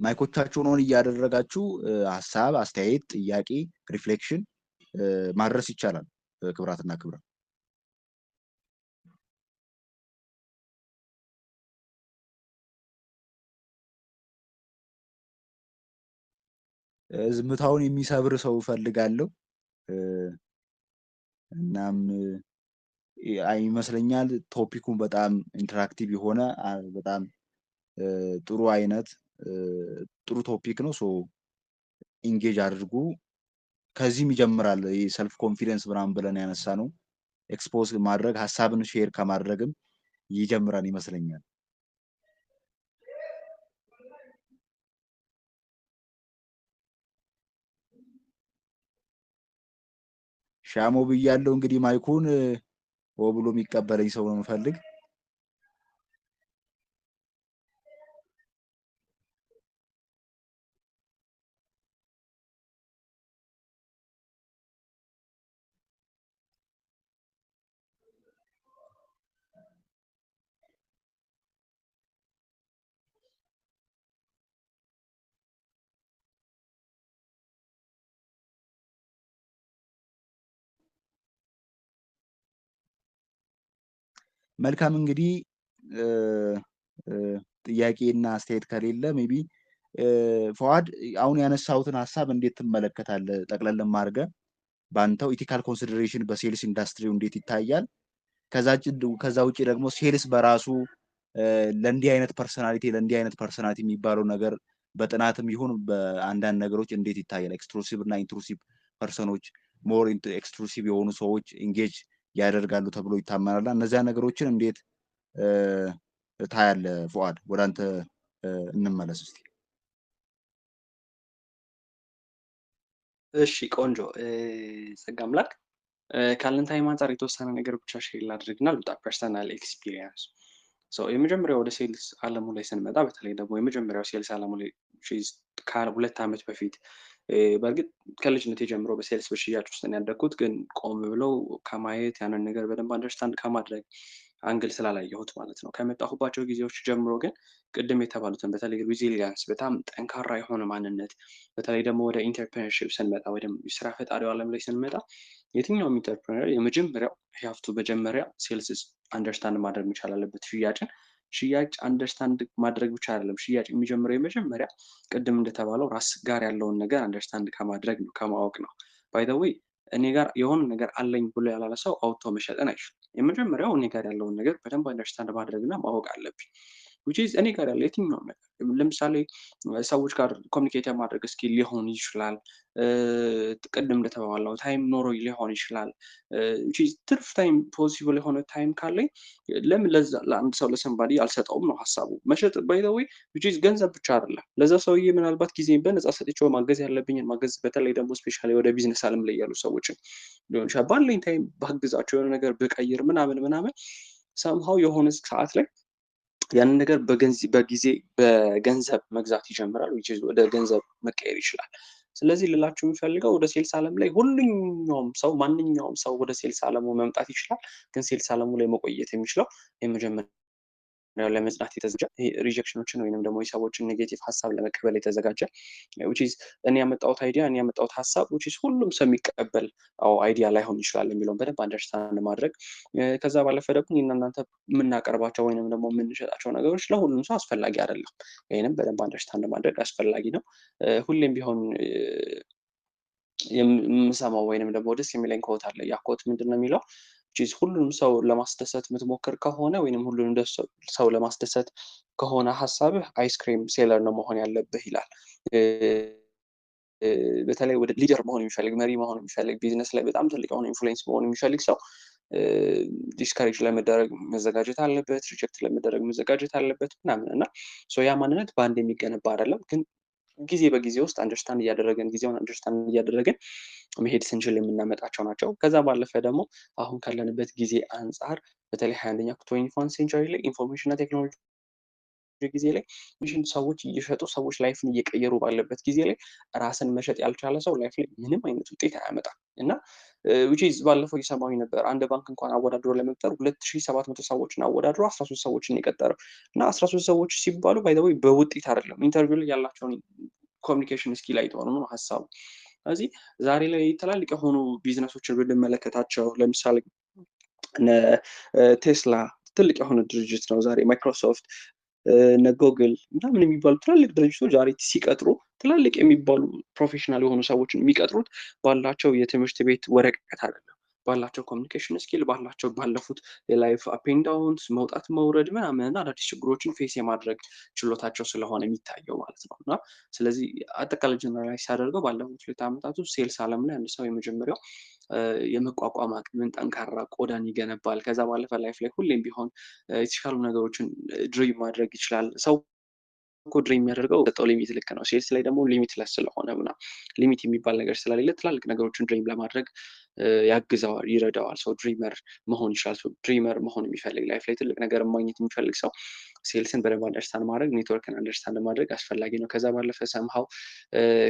ማይኮቻችሁን ኦን እያደረጋችሁ ሀሳብ፣ አስተያየት፣ ጥያቄ፣ ሪፍሌክሽን ማድረስ ይቻላል። ክብራትና ክብራት ዝምታውን የሚሰብር ሰው እፈልጋለሁ። እናም ይመስለኛል ቶፒኩን በጣም ኢንተራክቲቭ የሆነ በጣም ጥሩ አይነት ጥሩ ቶፒክ ነው። ሶ ኢንጌጅ አድርጉ። ከዚህም ይጀምራል ሰልፍ ኮንፊደንስ ምናምን ብለን ያነሳ ነው። ኤክስፖዝ ማድረግ ሀሳብን ሼር ከማድረግም ይጀምራል ይመስለኛል። ሻሞ ብያለሁ። እንግዲህ ማይኩን ብሎ የሚቀበለኝ ሰው ነው የምፈልግ። መልካም እንግዲህ ጥያቄና አስተያየት ከሌለ ሜቢ ፉአድ አሁን ያነሳሁትን ሀሳብ እንዴት ትመለከታለህ? ጠቅለልም አድርገህ ባንተው ኢቲካል ኮንሲደሬሽን በሴልስ ኢንዱስትሪው እንዴት ይታያል? ከዛ ውጪ ደግሞ ሴልስ በራሱ ለእንዲህ አይነት ፐርሰናሊቲ የሚባለው ነገር በጥናትም ይሁን በአንዳንድ ነገሮች እንዴት ይታያል? ኤክስትሩሲቭ እና ኢንትሩሲቭ ፐርሰኖች ሞር ኤክስትሩሲቭ የሆኑ ሰዎች ኢንጌጅ ያደርጋሉ ተብሎ ይታመናል። እነዚያ ነገሮችን እንዴት ታያለህ ፉአድ? ወደ አንተ እንመለስ እስቲ። እሺ ቆንጆ ጸጋ አምላክ ካለን ታይም አንጻር የተወሰነ ነገር ብቻ ሼር ላድርግና ልውጣ። ፐርሰናል ኤክስፒሪየንስ የመጀመሪያው ወደ ሴልስ አለሙ ላይ ስንመጣ በተለይ ደግሞ የመጀመሪያው ሴልስ አለሙ ላይ ከ2 ዓመት በፊት በእርግጥ ከልጅነት ጀምሮ በሴልስ በሽያጭ ውስጥ ነው ያደግኩት። ግን ቆም ብለው ከማየት ያንን ነገር በደንብ አንደርስታንድ ከማድረግ አንግል ስላላየሁት ማለት ነው። ከመጣሁባቸው ጊዜዎች ጀምሮ ግን ቅድም የተባሉትን በተለይ ሪዚሊያንስ በጣም ጠንካራ የሆነ ማንነት፣ በተለይ ደግሞ ወደ ኢንተርፕረነርሺፕ ስንመጣ ወደ ስራ ፈጣሪው ዓለም ላይ ስንመጣ የትኛውም ኢንተርፕረነር የመጀመሪያው ሀፍቱ መጀመሪያ ሴልስ አንደርስታንድ ማድረግ መቻል አለበት። ሽያጭ አንደርስታንድ ማድረግ ብቻ አይደለም። ሽያጭ የሚጀምረው የመጀመሪያ ቅድም እንደተባለው ራስ ጋር ያለውን ነገር አንደርስታንድ ከማድረግ ነው፣ ከማወቅ ነው። ባይ ዘ ዌይ እኔ ጋር የሆነ ነገር አለኝ ብሎ ያላለ ሰው አውጥቶ መሸጥን አይችልም። የመጀመሪያው እኔ ጋር ያለውን ነገር በደንብ አንደርስታንድ ማድረግና ማወቅ አለብኝ። which is እኔ ጋር ያለ የትኛውም ነገር ለምሳሌ ሰዎች ጋር ኮሚኒኬት የማድረግ ስኪል ሊሆን ይችላል። ቅድም እንደተባባለው ታይም ኖሮ ሊሆን ይችላል። ትርፍ ታይም ፖሲብል የሆነ ታይም ካለኝ ለምን ለዛ ለአንድ ሰው ለሰንባዲ አልሰጠውም ነው ሀሳቡ። መሸጥ ባይ ዘ ዌይ which is ገንዘብ ብቻ አይደለም። ለዛ ሰውዬ ምናልባት ጊዜን በነፃ ሰጥቼው ማገዝ ያለብኝን ማገዝ፣ በተለይ ደግሞ ስፔሻሊ ወደ ቢዝነስ አለም ላይ ያሉ ሰዎችን ሊሆን ይችላል ባለኝ ታይም ባግዛቸው የሆነ ነገር ብቀይር ምናምን ሰምሃው የሆነ ሰዓት ላይ ያንን ነገር በጊዜ በገንዘብ መግዛት ይጀምራል። ወደ ገንዘብ መቀየር ይችላል። ስለዚህ ልላችሁ የሚፈልገው ወደ ሴልስ አለም ላይ ማንኛውም ሰው ወደ ሴልስ አለሙ መምጣት ይችላል። ግን ሴልስ አለሙ ላይ መቆየት የሚችለው የመጀመሪያው ለመጽናት የተዘጋጀ ሪጀክሽኖችን ወይንም ደግሞ የሰዎችን ኔጌቲቭ ሀሳብ ለመቀበል የተዘጋጀ እኔ ያመጣሁት አይዲያ እኔ ያመጣሁት ሀሳብ ሁሉም ሰው የሚቀበል አይዲያ ላይሆን ይችላል የሚለውን በደንብ አንደርስታንድ ማድረግ። ከዛ ባለፈ ደግሞ እናንተ የምናቀርባቸው ወይንም ደግሞ የምንሸጣቸው ነገሮች ለሁሉም ሰው አስፈላጊ አይደለም። ይህንም በደንብ አንደርስታንድ ማድረግ አስፈላጊ ነው። ሁሌም ቢሆን የምሰማው ወይንም ደግሞ ደስ የሚለኝ ኮት አለ። ያ ኮት ምንድን ነው የሚለው? ሁሉንም ሰው ለማስደሰት የምትሞክር ከሆነ ወይንም ሁሉንም ሰው ለማስደሰት ከሆነ ሀሳብህ አይስክሪም ሴለር ነው መሆን ያለብህ ይላል። በተለይ ወደ ሊደር መሆን የሚፈልግ መሪ መሆን የሚፈልግ ቢዝነስ ላይ በጣም ትልቅ የሆነ ኢንፍሉዌንስ መሆን የሚፈልግ ሰው ዲስካሬጅ ለመደረግ መዘጋጀት አለበት፣ ሪጀክት ለመደረግ መዘጋጀት አለበት ምናምን እና ያ ማንነት በአንድ የሚገነባ አይደለም። ግን ጊዜ በጊዜ ውስጥ አንደርስታንድ እያደረገን መሄድ ስንችል የምናመጣቸው ናቸው። ከዛ ባለፈ ደግሞ አሁን ካለንበት ጊዜ አንጻር በተለይ 21ኛው 21 ሴንቸሪ ላይ ኢንፎርሜሽን እና ቴክኖሎጂ ጊዜ ላይ ሰዎች እየሸጡ ሰዎች ላይፍን እየቀየሩ ባለበት ጊዜ ላይ ራስን መሸጥ ያልቻለ ሰው ላይፍ ላይ ምንም አይነት ውጤት አያመጣም። እና which is ባለፈው እየሰማሁኝ ነበር አንድ ባንክ እንኳን አወዳድሮ ለመቅጠር 2700 ሰዎችን አወዳድሮ 13 ሰዎችን የቀጠረው እና 13 ሰዎች ሲባሉ ባይ ዘ ወይ በውጤት አይደለም ኢንተርቪው ላይ ያላቸውን ኮሚኒኬሽን ስኪል አይተው ነው ሀሳቡ። ስለዚህ ዛሬ ላይ ትላልቅ የሆኑ ቢዝነሶችን ብንመለከታቸው ለምሳሌ እነ ቴስላ ትልቅ የሆነ ድርጅት ነው ዛሬ፣ ማይክሮሶፍት እነ ጎግል ምናምን የሚባሉ ትላልቅ ድርጅቶች ዛሬ ሲቀጥሩ ትላልቅ የሚባሉ ፕሮፌሽናል የሆኑ ሰዎችን የሚቀጥሩት ባላቸው የትምህርት ቤት ወረቀት አይደለም፣ ባላቸው ኮሚኒኬሽን ስኪል ባላቸው ባለፉት የላይፍ አፕ ኤንድ ዳውንስ መውጣት መውረድ ምናምን አዳዲስ ችግሮችን ፌስ የማድረግ ችሎታቸው ስለሆነ የሚታየው ማለት ነው። እና ስለዚህ አጠቃላይ ጀነራላይዝ ሲያደርገው ባለፉት 2 ዓመታት ውስጥ ሴልስ ዓለም ላይ አንድ ሰው የመጀመሪያው የመቋቋም አቅምን፣ ጠንካራ ቆዳን ይገነባል። ከዛ ባለፈ ላይፍ ላይ ሁሌም ቢሆን የተሻሉ ነገሮችን ድሪም ማድረግ ይችላል። ሰው እኮ ድሪም የሚያደርገው በሰጠው ሊሚት ልክ ነው። ሴልስ ላይ ደግሞ ሊሚትለስ ስለሆነ ምናምን ሊሚት የሚባል ነገር ስለሌለ ትላልቅ ነገሮችን ድሪም ለማድረግ ያግዘዋል፣ ይረዳዋል። ሰው ድሪመር መሆን ይችላል። ሰው ድሪመር መሆን የሚፈልግ ላይፍ ላይ ትልቅ ነገር ማግኘት የሚፈልግ ሰው ሴልስን በደንብ አንደርስታንድ ማድረግ፣ ኔትወርክን አንደርስታንድ ማድረግ አስፈላጊ ነው። ከዛ ባለፈ ሰምሃው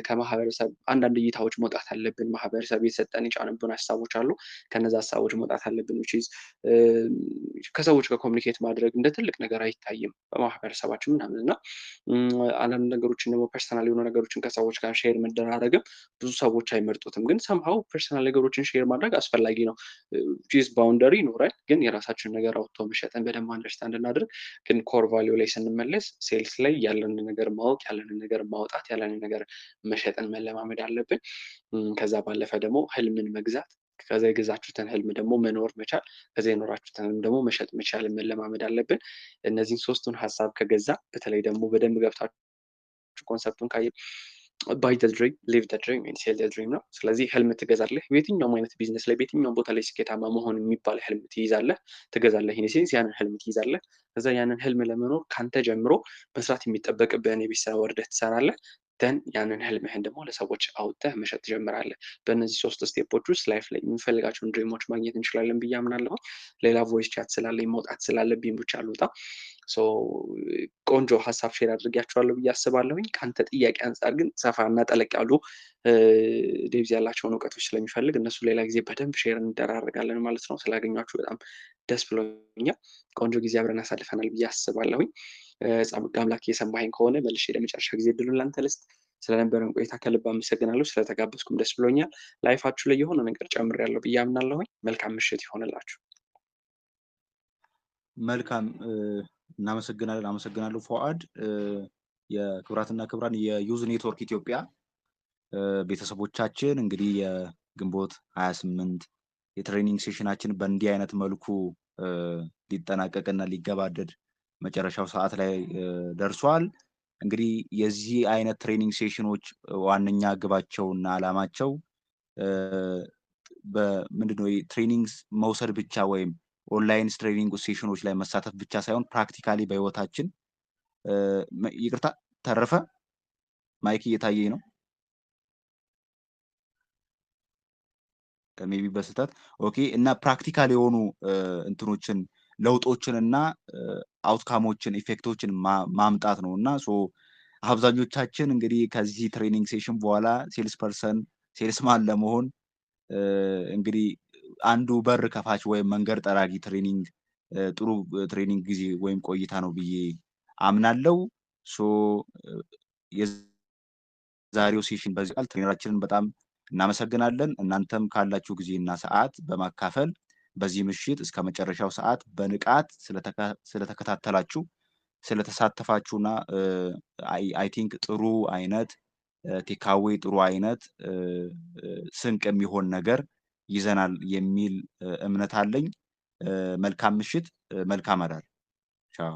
ከማህበረሰብ አንዳንድ እይታዎች መውጣት አለብን። ማህበረሰብ የሰጠን የጫንብን ሀሳቦች አሉ። ከነዛ ሀሳቦች መውጣት አለብን። which is ከሰዎች ጋር ኮሚኒኬት ማድረግ እንደ ትልቅ ነገር አይታይም በማህበረሰባችን ምናምን እና አንዳንድ ነገሮችን ደግሞ ፐርሰናል የሆኑ ነገሮችን ከሰዎች ጋር ሼር መደራረግም ብዙ ሰዎች አይመርጡትም። ግን ሰምሃው ፐርሰናል ነገሮችን ሼር ማድረግ አስፈላጊ ነው። ጂዝ ባውንደሪ ይኖራል፣ ግን የራሳችን ነገር አውጥቶ መሸጥን በደንብ አንደርስታንድ እናድርግ። ግን ኮር ቫሊዩ ላይ ስንመለስ ሴልስ ላይ ያለንን ነገር ማወቅ፣ ያለንን ነገር ማውጣት፣ ያለንን ነገር መሸጥን መለማመድ አለብን። ከዛ ባለፈ ደግሞ ህልምን መግዛት፣ ከዛ የገዛችሁትን ህልም ደግሞ መኖር መቻል፣ ከዛ የኖራችሁትን ህልም ደግሞ መሸጥ መቻል መለማመድ አለብን። እነዚህን ሶስቱን ሀሳብ ከገዛ በተለይ ደግሞ በደንብ ገብታችሁ ኮንሰፕቱን ካየ ባይ ዘ ድሪም ሊቭ ዘ ድሪም ኤንድ ሴል ዘ ድሪም ነው። ስለዚህ ህልም ትገዛለህ። በየትኛውም አይነት ቢዝነስ ላይ በየትኛውም ቦታ ላይ ስኬታማ መሆን የሚባል ህልም ትይዛለህ፣ ትገዛለህ። ኢን ሴንስ ያንን ህልም ትይዛለህ። ከዛ ያንን ህልም ለመኖር ካንተ ጀምሮ መስራት የሚጠበቅብህን የቤት ስራ ወርደህ ትሰራለህ። ደን ያንን ህልምህን ደግሞ ለሰዎች አውጥተህ መሸጥ ትጀምራለህ። በእነዚህ 3 ስቴፖች ውስጥ ላይፍ ላይ የምንፈልጋቸውን ድሪሞች ማግኘት እንችላለን ብዬ አምናለሁ። ሌላ ቮይስ ቻት ስላለኝ መውጣት ስላለብኝ ብቻ አልወጣም። ቆንጆ ሀሳብ ሼር አድርጌያቸዋለሁ ብዬ አስባለሁኝ። ከአንተ ጥያቄ አንጻር ግን ሰፋ እና ጠለቅ ያሉ ዴብዝ ያላቸውን እውቀቶች ስለሚፈልግ እነሱ ሌላ ጊዜ በደንብ ሼር እንደራረጋለን ማለት ነው። ስላገኟችሁ በጣም ደስ ብሎኛል። ቆንጆ ጊዜ አብረን አሳልፈናል ብዬ አስባለሁኝ። ጻድቅ አምላክ እየሰማኸኝ ከሆነ መልሼ ለመጨረሻ ጊዜ እድሉን ላንተ ልስጥ። ስለነበረን ቆይታ ከልብ አመሰግናለሁ። ስለተጋበዝኩም ደስ ብሎኛል። ላይፋችሁ ላይ የሆነ ነገር ጨምሬያለሁ ብዬ አምናለሁኝ። መልካም ምሽት ይሆንላችሁ። መልካም እናመሰግናለን። አመሰግናለሁ ፉአድ። የክብራትና ክብራን የዩዝ ኔትወርክ ኢትዮጵያ ቤተሰቦቻችን እንግዲህ የግንቦት 28 የትሬኒንግ ሴሽናችን በእንዲህ አይነት መልኩ ሊጠናቀቅና ሊገባደድ መጨረሻው ሰዓት ላይ ደርሷል። እንግዲህ የዚህ አይነት ትሬኒንግ ሴሽኖች ዋነኛ ግባቸውና ዓላማቸው በምንድነው ትሬኒንግ መውሰድ ብቻ ወይም ኦንላይን ትሬኒንግ ሴሽኖች ላይ መሳተፍ ብቻ ሳይሆን ፕራክቲካሊ በህይወታችን ይቅርታ ተረፈ ማይክ እየታየኝ ነው ሜቢ በስተት ኦኬ። እና ፕራክቲካል የሆኑ እንትኖችን ለውጦችን እና አውትካሞችን ኢፌክቶችን ማምጣት ነው እና አብዛኞቻችን እንግዲህ ከዚህ ትሬኒንግ ሴሽን በኋላ ሴልስማን ለመሆን እንግዲህ አንዱ በር ከፋች ወይም መንገድ ጠራጊ ትሬኒንግ ጥሩ ትሬኒንግ ጊዜ ወይም ቆይታ ነው ብዬ አምናለሁ። የዛሬው ሴሽን በዚህ ቃል ትሬነራችንን በጣም እናመሰግናለን። እናንተም ካላችሁ ጊዜና ሰዓት በማካፈል በዚህ ምሽት እስከ መጨረሻው ሰዓት በንቃት ስለተከታተላችሁ ስለተሳተፋችሁና አይ ቲንክ ጥሩ አይነት ቴካዌ ጥሩ አይነት ስንቅ የሚሆን ነገር ይዘናል የሚል እምነት አለኝ። መልካም ምሽት፣ መልካም አዳር። ቻው።